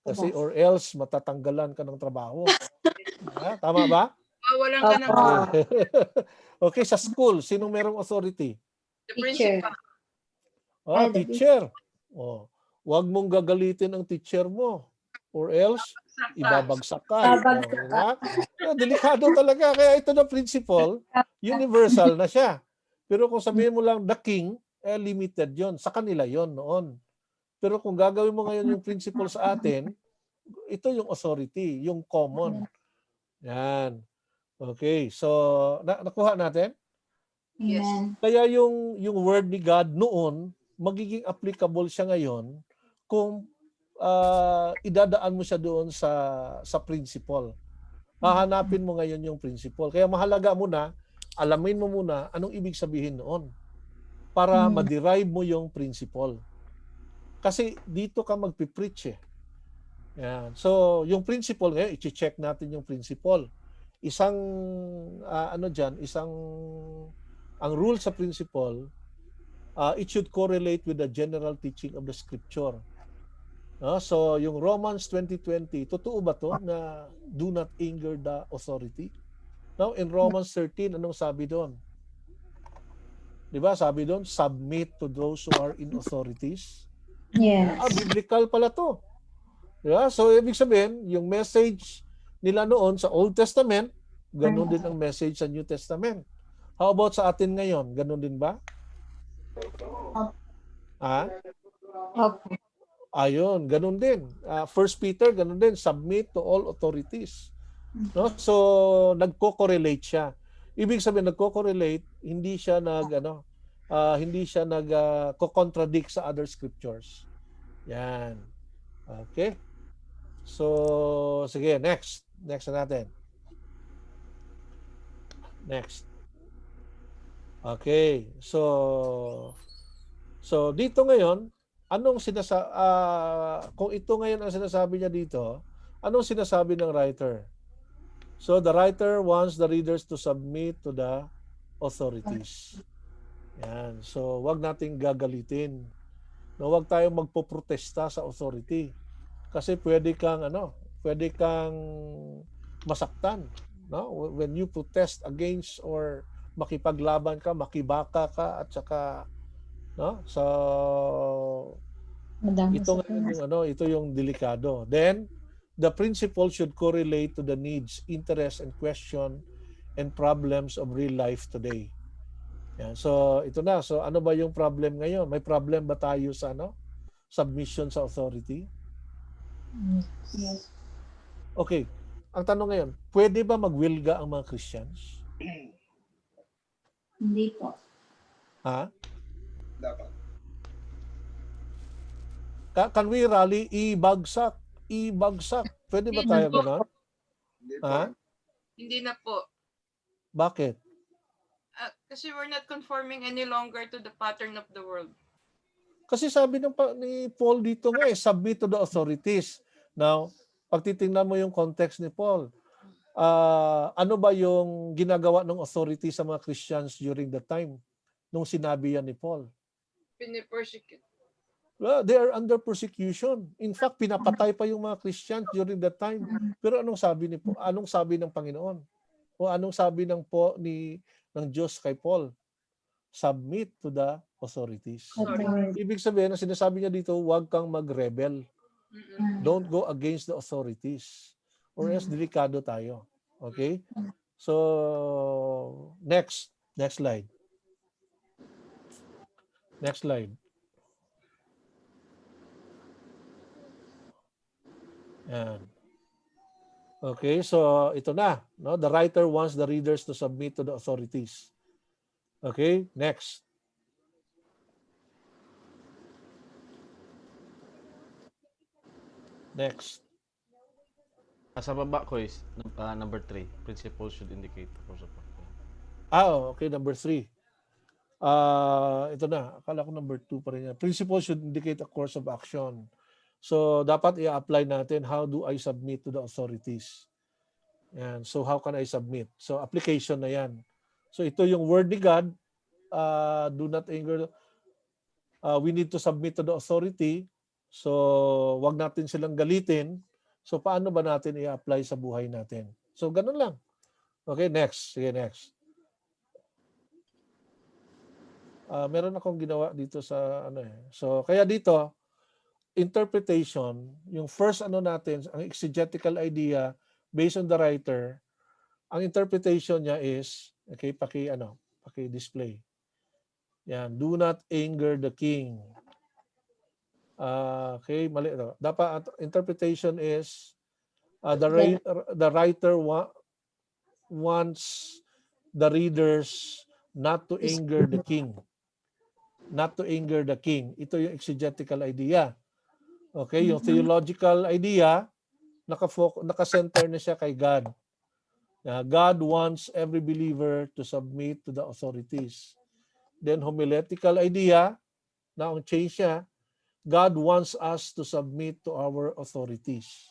Kasi or else matatanggalan ka ng trabaho. Yeah? Tama ba? Walang ka ng Okay, sa school, sino merong authority? the principal. Teacher. Huwag mong gagalitin ang teacher mo. Or else, ibabagsak ka. Delikado talaga. Kaya ito na principle, universal na siya. Pero kung sabihin mo lang the king, limited yon. Sa kanila yon noon. Pero kung gagawin mo ngayon yung principle sa atin, ito yung authority, yung common. Yan. Okay. So, nakuha natin? Yes. Kaya yung word ni God noon, magiging applicable siya ngayon kung idadaan mo siya doon sa principle. Hahanapin mo ngayon yung principle. Kaya mahalaga muna, alamin mo muna anong ibig sabihin noon para ma-derive mo yung principle. Kasi dito ka magpipreach eh. Yan. So, yung principle ngayon, i-check natin yung principle. Isang ang rule sa principle, it should correlate with the general teaching of the scripture. So, yung Romans 20:20, totoo ba to na do not anger the authority? Now, in Romans 13, anong sabi doon? Di ba? Sabi doon, submit to those who are in authorities. Yes. Biblical pala to. Yeah? So, ibig sabihin, yung message nila noon sa Old Testament, ganun din ang message sa New Testament. How about sa atin ngayon? Ganun din ba? Okay. Ayun, ganun din. First Peter, ganun din. Submit to all authorities. No? So, nagko-correlate siya. Ibig sabihin, nagko-correlate, hindi siya nag-contradict sa other scriptures. Yan. Okay? So, sige, next. Next na natin. Next. Okay. So dito ngayon, kung ito ngayon ang sinasabi niya dito, anong sinasabi ng writer? So the writer wants the readers to submit to the authorities. Yan. So wag nating gagalitin. No, wag tayong magpoprotesta sa authority. Kasi pwede kang masaktan, no? When you protest against or makipaglaban ka, makibaka ka at saka so ito yung delikado. Then the principle should correlate to the needs, interests and question and problems of real life today. Yan. So ito na. So ano ba yung problem ngayon? May problem ba tayo sa submission sa authority? Yes. Okay. Ang tanong ngayon, pwede ba magwilga ang mga Christians? Hindi po. Dapat. Can we rally? Ibagsak. Pwede ba tayo gano'n? Hindi na po. Bakit? Kasi we're not conforming any longer to the pattern of the world. Kasi sabi ni Paul dito nga submit to the authorities. Now, pag titingnan mo yung context ni Paul, ano ba yung ginagawa ng authority sa mga Christians during that time nung sinabi yan ni Paul? Pinipersecute. Well, they are under persecution. In fact, pinapatay pa yung mga Christians during that time. Pero anong sabi ni Paul? Anong sabi ng Panginoon? O anong sabi ng Diyos kay Paul? submit to the authorities. Authority. Ibig sabihin, ang sinasabi niya dito, huwag kang mag-rebel. Mm-mm. Don't go against the authorities. Or else delikado tayo. Okay? So, next slide. Next slide. Yan. Okay, so ito na, no? The writer wants the readers to submit to the authorities. Okay, next. Next. Nasa baba, Kois. Number 3. Principles should indicate the course of action. Okay, number 3. Ito na, akala ko number 2 pa rin yan. Principles should indicate a course of action. So, dapat i-apply natin, how do I submit to the authorities? Yan. So, how can I submit? So, application na yan. So, ito yung word ni God, do not anger. We need to submit to the authority. So, wag natin silang galitin. So, paano ba natin i-apply sa buhay natin? So, ganun lang. Okay, next. Sige, next. Meron akong ginawa dito sa ano eh. So, kaya dito, interpretation, yung first ano natin, ang exegetical idea based on the writer, ang interpretation niya is, okay, paki-display. Yan, do not anger the king. Okay, mali ito. Dapat interpretation is the writer wants the readers not to anger the king. Not to anger the king. Ito yung exegetical idea. Okay, yung theological idea, naka-center na siya kay God. God wants every believer to submit to the authorities. Then homiletical idea, na ang change siya, God wants us to submit to our authorities.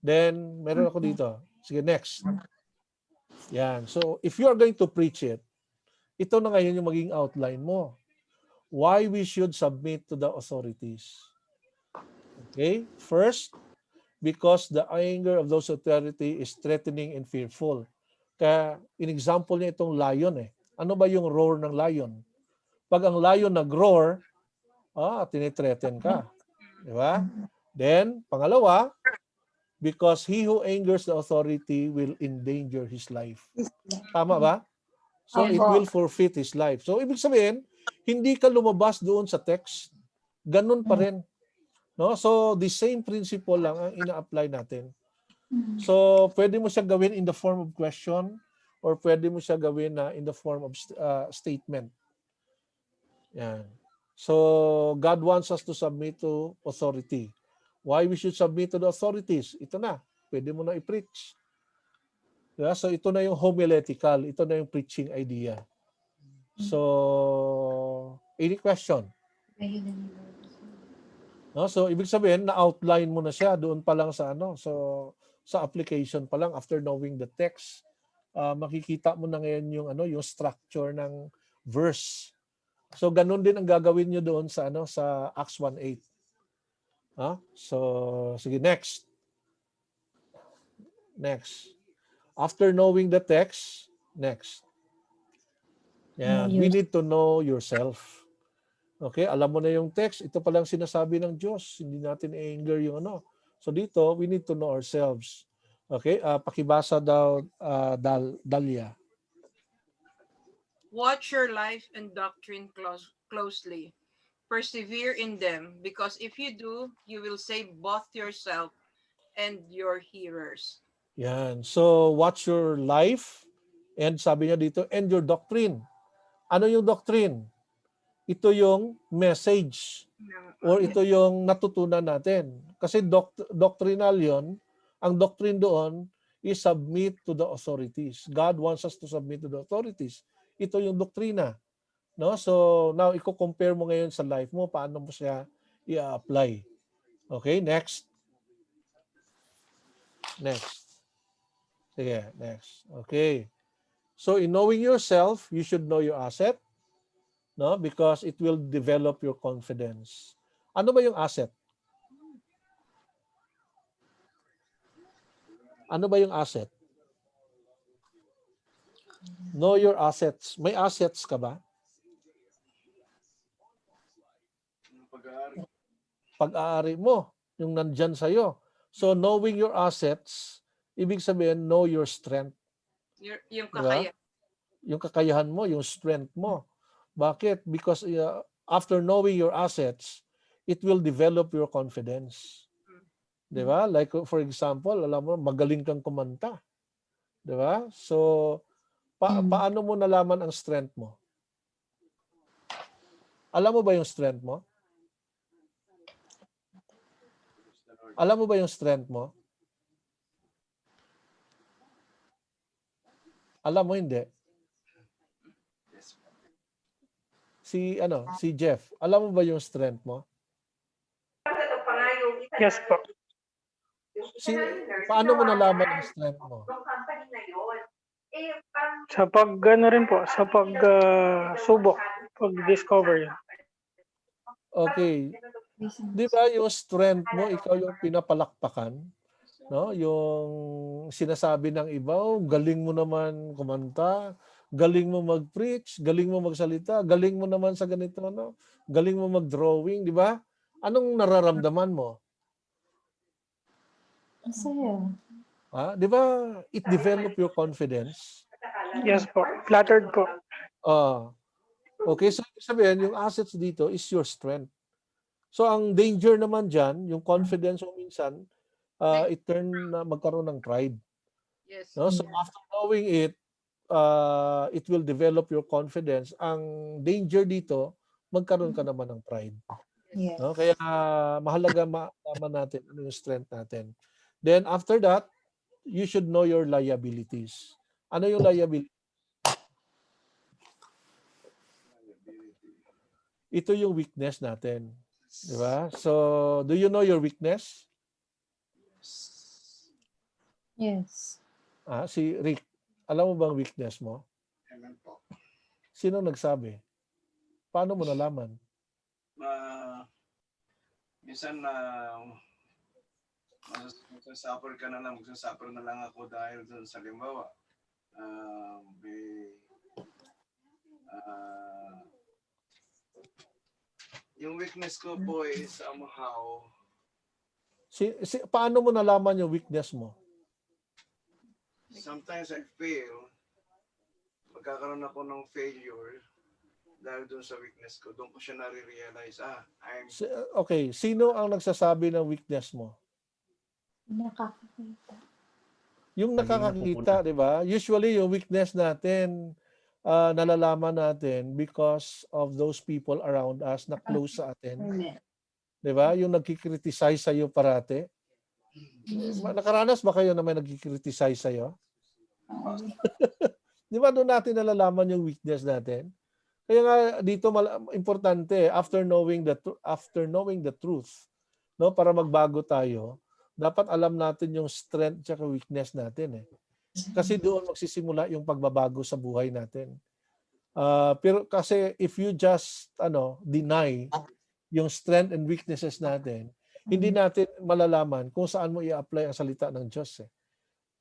Then, meron ako dito. Sige, next. Yan. So, if you are going to preach it, ito na ngayon yung maging outline mo. Why we should submit to the authorities. Okay? First, because the anger of those authority is threatening and fearful. Kaya, in-example niya itong lion eh. Ano ba yung roar ng lion? Pag ang lion nag-roar, tinitreaten ka. Di ba? Then, pangalawa, because he who angers the authority will endanger his life. Tama ba? So, it will forfeit his life. So, ibig sabihin, hindi ka lumabas doon sa text. Ganun pa rin. No? So, the same principle lang ang ina-apply natin. So, pwede mo siya gawin in the form of question or pwede mo siya gawin in the form of statement. Yan. So, God wants us to submit to authority. Why we should submit to the authorities? Ito na. Pwede mo na i-preach. Yeah, so, ito na yung homiletical. Ito na yung preaching idea. So, any question? No, so, ibig sabihin, na-outline mo na siya doon pa lang sa sa application pa lang after knowing the text. Makikita mo na ngayon yung structure ng verse. So ganun din ang gagawin niyo doon sa sa Acts 1:8. So sige, next. After knowing the text, next. We need to know yourself. Okay, alam mo na yung text, ito pa lang sinasabi ng Diyos, hindi natin i-anger yung So dito, we need to know ourselves. Okay, pakibasa daw Dalia. Watch your life and doctrine closely. Persevere in them, because if you do, you will save both yourself and your hearers. Yan. So, watch your life and sabi niya dito, and your doctrine. Ano yung doctrine? Ito yung message or ito yung natutunan natin. Kasi doctrinal yon. Ang doctrine doon is submit to the authorities. God wants us to submit to the authorities. Ito yung doktrina. No? So, now, i-compare mo ngayon sa life mo, paano mo siya i-apply. Okay, next. Sige, next. Okay. So, in knowing yourself, you should know your asset, no? Because it will develop your confidence. Ano ba yung asset? Ano ba yung asset? Know your assets. May assets ka ba? Yung pag-aari. Pag-aari mo, yung nandyan sa'yo. So knowing your assets, ibig sabihin, know your strength. Yung Diba? kakaya. Yung kakayahan mo, yung strength mo. Bakit? Because after knowing your assets, it will develop your confidence. Diba? Like for example, alam mo, magaling kang kumanta. Diba? So, paano mo nalaman ang strength mo? Alam mo ba yung strength mo? Alam mo ba yung strength mo? Alam mo hindi? Si Jeff, alam mo ba yung strength mo? Yes po. Paano mo nalaman ang strength mo? Sa rin po, sa subok, pag-discover yun. Okay. Di ba yung strength mo, ikaw yung pinapalakpakan? No? Yung sinasabi ng iba, oh, galing mo naman kumanta, galing mo mag-preach, galing mo magsalita, galing mo naman sa ganito, no? Galing mo mag-drawing, di ba? Anong nararamdaman mo? Masaya. Di ba it develop your confidence? Yes po. Flattered po. Okay, so sabihin, yung assets dito is your strength. So ang danger naman dyan, yung confidence mo minsan, it turn na magkaroon ng pride. Yes. No? So after knowing it will develop your confidence. Ang danger dito, magkaroon ka naman ng pride. Yes. No? Kaya mahalaga malaman natin ano yung strength natin. Then after that, you should know your liabilities. Ano yung liability? Ito yung weakness natin. Di ba? So, do you know your weakness? Yes. Si Rick, alam mo bang weakness mo? Amen po. Sino nagsabi? Paano mo nalaman? Minsan magsasuffer ka na lang, magsasuffer na lang ako dahil doon sa limbawa. Yung weakness ko po is somehow. Paano mo nalaman yung weakness mo? Sometimes I feel magkakaroon ako ng failure dahil doon sa weakness ko. Doon ko siya nare-realize, Okay, sino ang nagsasabi ng weakness mo? Nakakakita. Yung nakakakita, di ba? Usually, yung weakness natin, nalalaman natin because of those people around us na close sa atin. Di ba? Yung nagkikriticize sa'yo parate. Nakaranas ba kayo na may nagkikriticize sa'yo? Di ba doon natin nalalaman yung weakness natin? Kaya nga dito importante after knowing the truth, no, para magbago tayo, dapat alam natin yung strength at weakness natin Kasi doon magsisimula yung pagbabago sa buhay natin. Pero kasi if you just deny yung strength and weaknesses natin, hindi natin malalaman kung saan mo i-apply ang salita ng Diyos.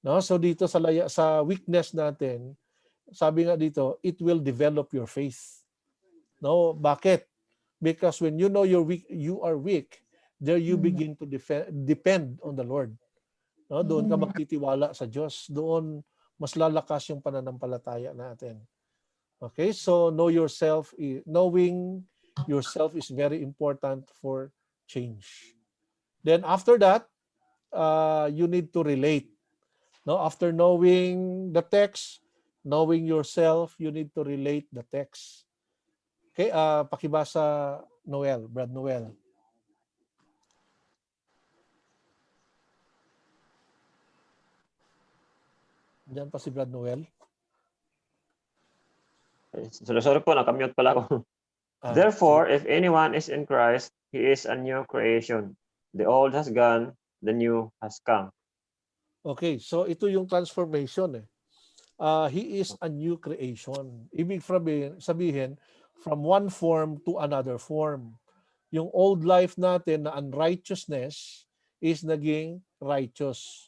No? So dito sa weakness natin, sabi nga dito, it will develop your faith. No, bakit? Because when you know you are weak, there you begin to depend on the Lord. No, doon ka magtitiwala sa Diyos. Doon mas lalakas yung pananampalataya natin. Okay, so knowing yourself is very important for change. Then after that, you need to relate. No, after knowing the text, knowing yourself, you need to relate the text. Okay, pakibasa Noel, Brad Noel. Diyan pa si Brad Noel. Sorry po, nakamute pala ako. Therefore, if anyone is in Christ, he is a new creation. The old has gone, the new has come. Okay, so ito yung transformation. He is a new creation. Ibig sabihin, from one form to another form. Yung old life natin na unrighteousness is naging righteous.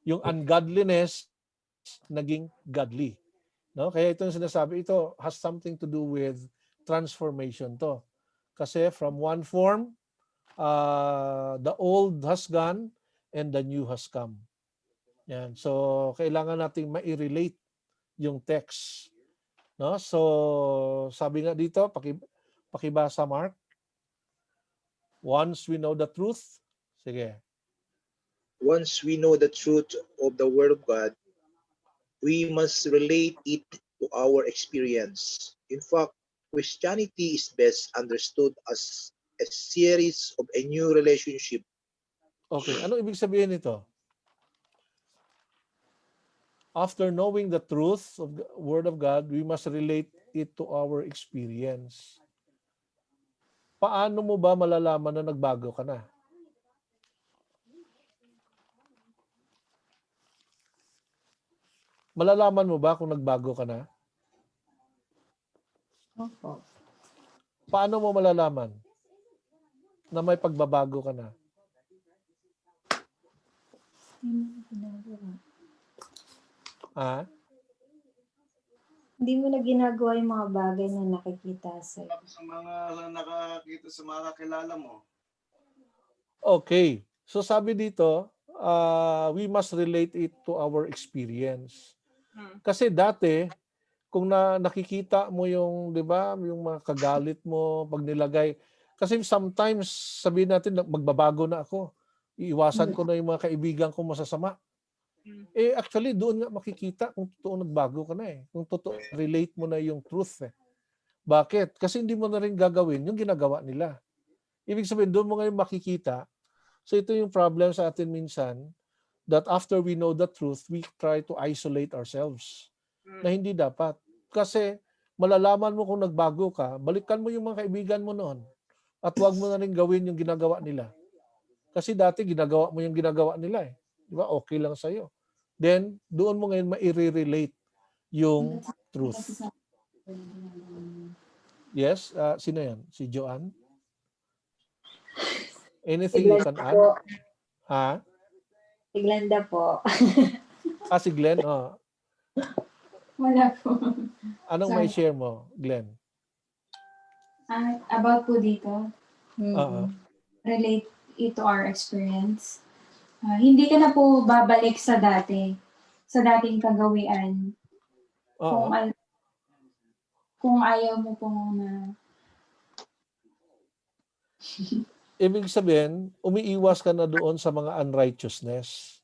Yung ungodliness, naging godly. No? Kaya ito yung sinasabi, ito has something to do with transformation to. Kasi from one form, the old has gone and the new has come. Yan. So, kailangan nating ma-relate yung text. No? So, sabi nga dito, pakibasa Mark. Once we know the truth, sige. Once we know the truth of the Word of God, we must relate it to our experience. In fact, Christianity is best understood as a series of a new relationship. Okay, ano ibig sabihin nito? After knowing the truth of the Word of God, we must relate it to our experience. Paano mo ba malalaman na nagbago ka na? Malalaman mo ba kung nagbago ka na? Opo. Paano mo malalaman na may pagbabago ka na? Ah? Hindi mo na ginagawa yung mga bagay na nakikita sa'yo. Sa mga nakakita, sa mga kakilala mo. Okay. So sabi dito, we must relate it to our experience. Kasi dati, kung nakikita mo yung, 'di ba, yung mga kagalit mo pag nilagay, kasi sometimes sabihin natin magbabago na ako. Iiwasan ko na yung mga kaibigan ko masasama. Actually doon nga makikita kung totoo nagbago ka na eh. Kung totoo relate mo na yung truth eh. Bakit? Kasi hindi mo na rin gagawin yung ginagawa nila. Ibig sabihin doon mo ngayon makikita. So ito yung problem sa atin minsan, that after we know the truth, we try to isolate ourselves. Na hindi dapat. Kasi malalaman mo kung nagbago ka, balikan mo yung mga kaibigan mo noon at huwag mo na rin gawin yung ginagawa nila. Kasi dati ginagawa mo yung ginagawa nila eh. Di ba? Okay lang sa'yo. Then, doon mo ngayon ma-relate yung truth. Yes? Sino yan? Si Joanne? Anything you can add? Ha? Si Glenda po. Si Glenn? Oh. Wala po. Anong may share mo, Glenn? About po dito, Mm-hmm. relate it to our experience. Hindi ka na po babalik sa dating kagawian. Kung ayaw mo po na ibig sabihin, umiiwas ka na doon sa mga unrighteousness.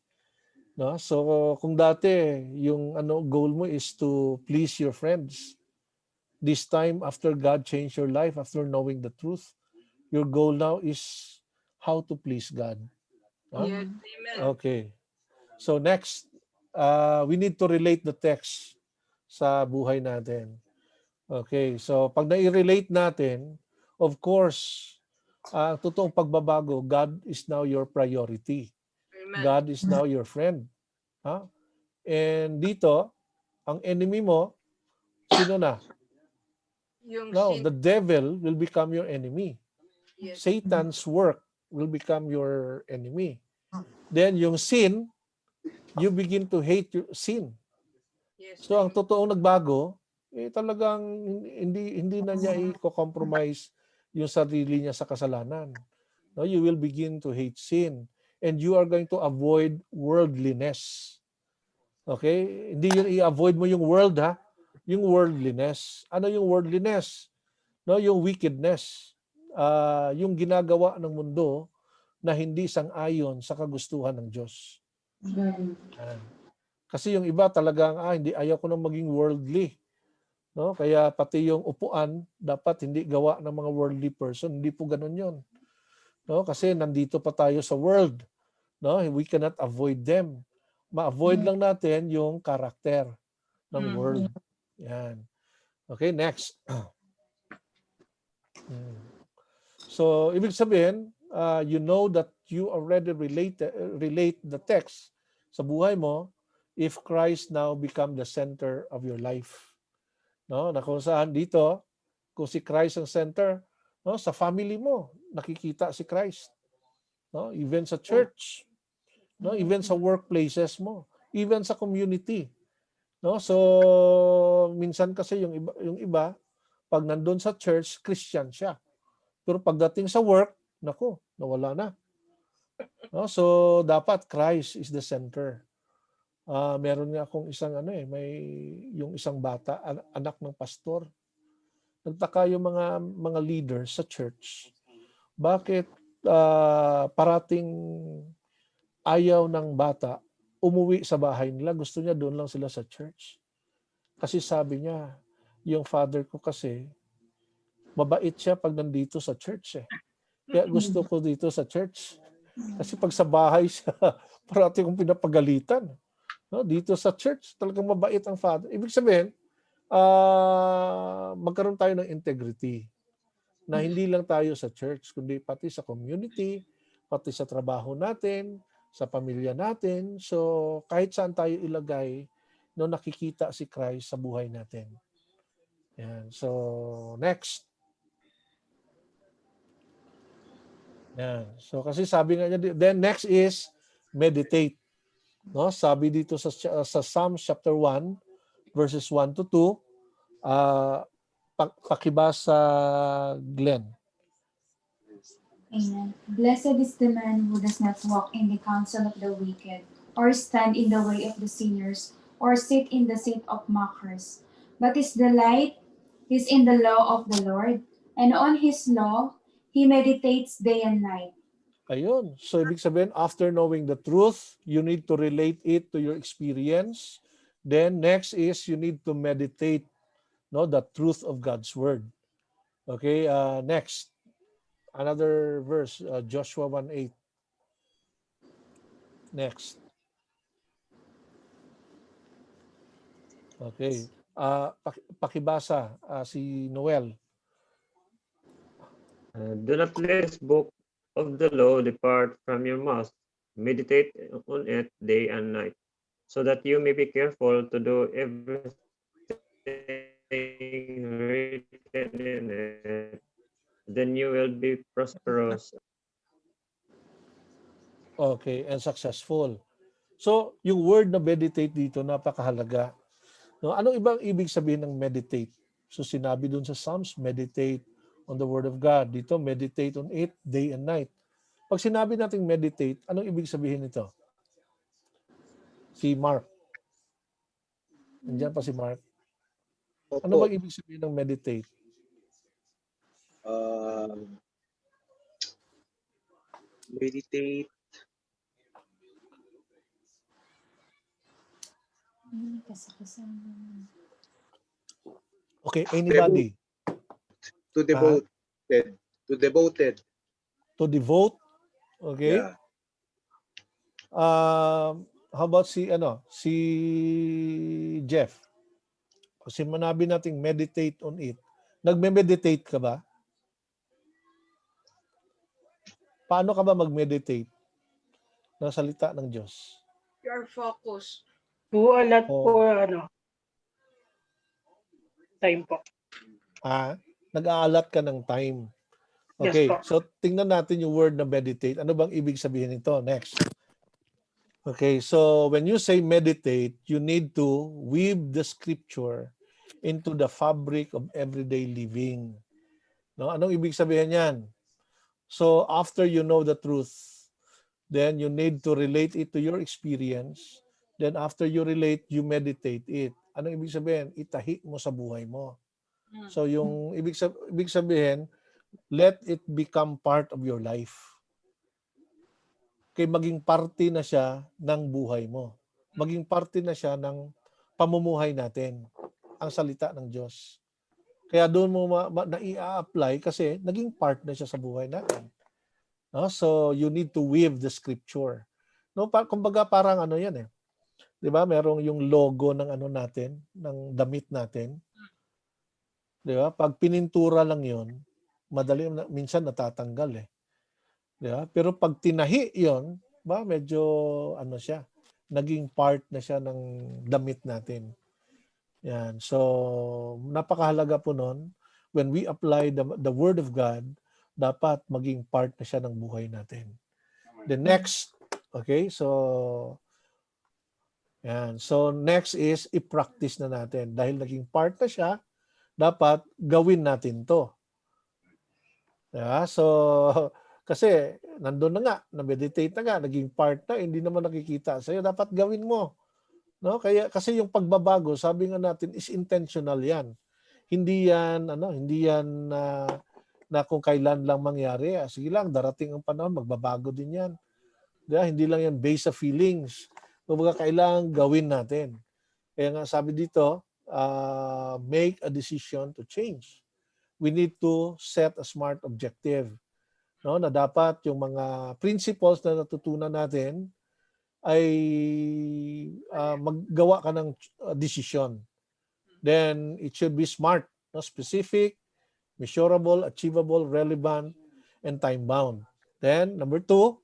No? So kung dati yung goal mo is to please your friends, this time after God changed your life, after knowing the truth, your goal now is how to please God. Huh? Yes, amen. Okay. So next, we need to relate the text sa buhay natin. Okay, so pag nai-relate natin, of course, totoong pagbabago, God is now your priority. Amen. God is now your friend. Huh? And dito, ang enemy mo, sino na? No, the devil will become your enemy. Yes. Satan's work will become your enemy. Then yung sin, you begin to hate your sin. Yes, So ang totoong nagbago, talagang hindi na niya i-compromise yung sarili niya sa kasalanan. No, you will begin to hate sin and you are going to avoid worldliness. Okay? Hindi yun i-avoid mo yung world ha, yung worldliness. Ano yung worldliness? No, yung wickedness. Yung ginagawa ng mundo na hindi sang-ayon sa kagustuhan ng Diyos. Kasi yung iba talagang hindi ayaw ko nang maging worldly. No? Kaya pati yung upuan dapat hindi gawa ng mga worldly person. Hindi po ganoon 'yon. No? Kasi nandito pa tayo sa world. No? We cannot avoid them. Ma-avoid lang natin yung karakter ng world. Yan. Okay, next. So, ibig sabihin, you know that you already relate the text sa buhay mo if Christ now become the center of your life. No, na kung saan dito, kung si Christ ang center, no, sa family mo nakikita si Christ. No, even sa church, no, even sa workplaces mo, even sa community. No? So minsan kasi yung iba pag nandun sa church, Christian siya. Pero pagdating sa work, nako, nawala na. No? So dapat Christ is the center. Meron nga akong isang may yung isang bata, anak ng pastor. Nagtaka yung mga leaders sa church. Bakit parating ayaw ng bata umuwi sa bahay nila? Gusto niya doon lang sila sa church. Kasi sabi niya, yung father ko kasi mabait siya pag nandito sa church eh. Kaya gusto ko dito sa church. Kasi pag sa bahay siya, parati kong pinapagalitan. No, dito sa church, talagang mabait ang father. Ibig sabihin, magkaroon tayo ng integrity na hindi lang tayo sa church, kundi pati sa community, pati sa trabaho natin, sa pamilya natin. So, kahit saan tayo ilagay, no, nakikita si Christ sa buhay natin. Yan. So, next. Yan. So, kasi sabi nga niya, then next is meditate. No, sabi dito sa Psalms chapter 1 verses 1 to 2, pakibasa Glenn. Amen. Blessed is the man who does not walk in the counsel of the wicked, or stand in the way of the sinners, or sit in the seat of mockers. But his delight is in the law of the Lord, and on his law he meditates day and night. Ayun. So, ibig sabihin, after knowing the truth, you need to relate it to your experience. Then, next is you need to meditate, no, the truth of God's word. Okay, next. Another verse, Joshua 1:8. Next. Okay. Pakibasa si Noel. Do not let this book of the law depart from your mouth. Meditate on it day and night, so that you may be careful to do everything written in it. Then you will be prosperous. Okay, and successful. So, yung word na meditate dito, napakahalaga. No, anong ibang ibig sabihin ng meditate? So, sinabi dun sa Psalms, meditate on the word of God. Dito, meditate on it day and night. Pag sinabi nating meditate, anong ibig sabihin nito? Si Mark. Nandiyan pa si Mark. Ano bang ibig sabihin ng meditate? Meditate. Okay, anybody? To devoted. To devoted. To devote? Okay. Yeah. How about si Jeff? Kasi manabi nating meditate on it. Nagme-meditate ka ba? Paano ka ba mag-meditate ng salita ng Diyos? Your focus. Do a lot for time po. Nag-aalat ka ng time. Okay, Yes, so tingnan natin yung word na meditate. Ano bang ibig sabihin nito? Next. Okay, so when you say meditate, you need to weave the scripture into the fabric of everyday living. No, anong ibig sabihin niyan? So after you know the truth, then you need to relate it to your experience. Then after you relate, you meditate it. Anong ibig sabihin? Itahi mo sa buhay mo. So yung ibig sabihin, let it become part of your life. Kaya maging parte na siya ng buhay mo. Maging parte na siya ng pamumuhay natin. Ang salita ng Diyos. Kaya doon mo na-i-apply kasi naging part na siya sa buhay natin. No? So you need to weave the scripture. No, kumbaga parang yan eh. 'Di ba? Merong yung logo ng natin, ng damit natin. 'Di ba? Pag pinintura lang 'yon, madali minsan natatanggal eh. 'Di ba? Pero pag tinahi 'yon, ba medyo siya, naging part na siya ng damit natin. Yan. So napakahalaga po noon when we apply the word of God, dapat maging part na siya ng buhay natin. The next, okay? So Yan. So next is i-practice na natin. Dahil naging part na siya, dapat gawin natin to. Yeah, so kasi nandun na nga, na-meditate na nga, naging part na, hindi naman nakikita sa'yo, dapat gawin mo. No? Kaya kasi yung pagbabago, sabi nga natin is intentional 'yan. Hindi yan na kung kailan lang mangyari. Sige lang, darating ang panahon, magbabago din 'yan. Diba? Hindi lang yan based sa feelings. Kumbaga kailangan gawin natin. Kaya nga sabi dito, make a decision to change. We need to set a smart objective. No, na dapat yung mga principles na natutunan natin ay maggawa ka ng decision. Then it should be smart, no? Specific, measurable, achievable, relevant, and time-bound. Then number 2,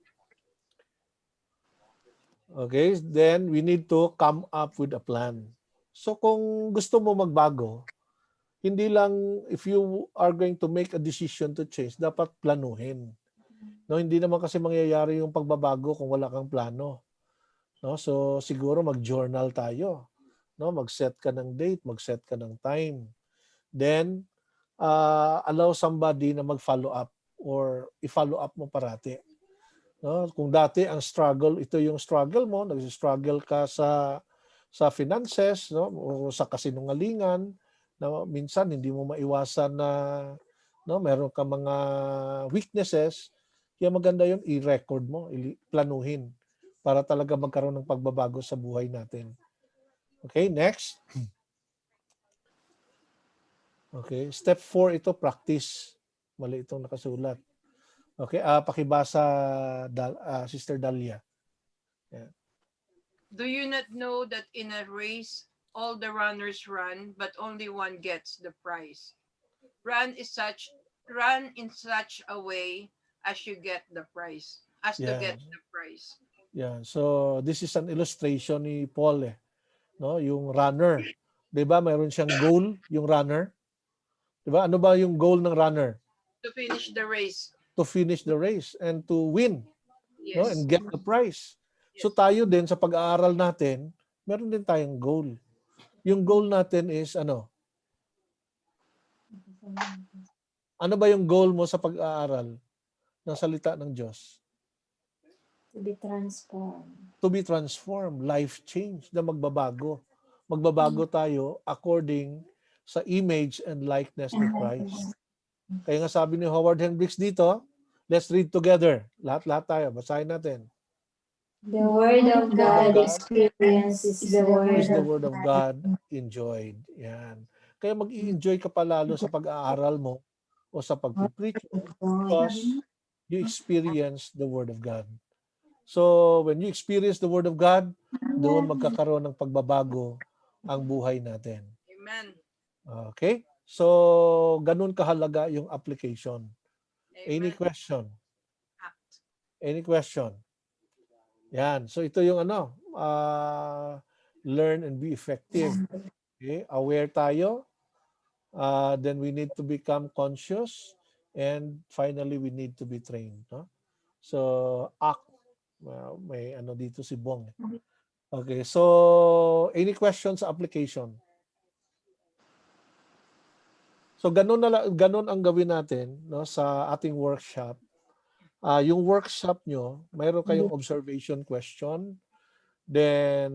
okay, then we need to come up with a plan. So kung gusto mo magbago, hindi lang if you are going to make a decision to change, dapat planuhin. No, hindi naman kasi mangyayari yung pagbabago kung wala kang plano. No, so siguro mag-journal tayo. No, mag-set ka ng date, mag-set ka ng time. Then allow somebody na mag-follow up or i-follow up mo parati. No, kung dati ang struggle, ito yung struggle mo, nag-struggle ka sa finances, no, o sa kasinungalingan, na minsan hindi mo maiwasan na meron ka mga weaknesses, kaya maganda yun, i-record mo, planuhin para talaga magkaroon ng pagbabago sa buhay natin. Okay, next. Okay, step 4 ito, practice. Mali itong nakasulat. Okay, pakibasa Sister Dalia. Yeah. Do you not know that in a race all the runners run, but only one gets the prize? Run in such a way as you get the prize, to get the prize. Yeah. So this is an illustration ni Paul no, yung runner. 'Di ba? Mayroon siyang goal, yung runner. 'Di ba? Ano ba yung goal ng runner? To finish the race. To finish the race and to win. Yes. No, and get the prize. So tayo din sa pag-aaral natin, meron din tayong goal. Yung goal natin is ano? Ano ba yung goal mo sa pag-aaral ng salita ng Diyos? To be transformed. To be transformed, life change, na magbabago. Magbabago tayo according sa image and likeness ni Christ. Kaya nga sabi ni Howard Hendricks dito, let's read together. Lahat-lahat tayo, basahin natin. The word of God experience is the word of God enjoyed. Yan. Kaya mag-i-enjoy ka palalo sa pag-aaral mo o sa pag-preach because you experience the word of God. So when you experience the word of God, doon magkakaroon ng pagbabago ang buhay natin. Amen. Okay? So ganun kahalaga yung application. Amen. Any question? Any question? Yan. So ito yung learn and be effective. Okay? Aware tayo. Then we need to become conscious. And finally, we need to be trained. No? So act. May dito si Bong. Okay. So any questions sa application? So ganun ang gawin natin, no, sa ating workshop. Yung workshop nyo, mayroon kayong observation question. Then,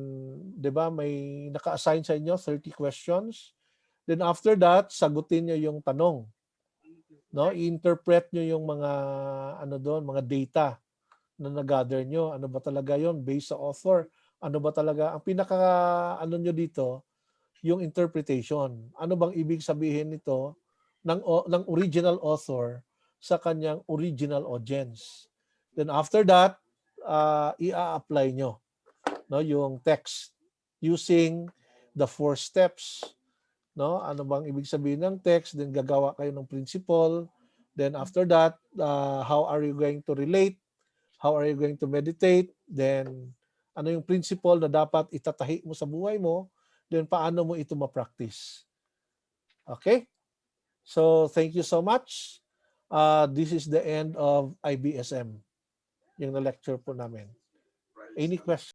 'di ba, may naka-assign sa inyo 30 questions. Then after that, sagutin niyo yung tanong. No, i-interpret niyo yung mga mga data na nag-gather nyo. Ano ba talaga 'yon based sa author? Ano ba talaga ang pinaka nyo dito? Yung interpretation. Ano bang ibig sabihin nito ng original author sa kanyang original audience. Then after that, i-apply nyo, no, yung text using the 4 steps. No? Ano bang ibig sabihin ng text? Then gagawa kayo ng principle. Then after that, how are you going to relate? How are you going to meditate? Then ano yung principle na dapat itatahi mo sa buhay mo? Then paano mo ito ma-practice? Okay? So thank you so much. This is the end of IBSM, yung na-lecture po namin. Any questions?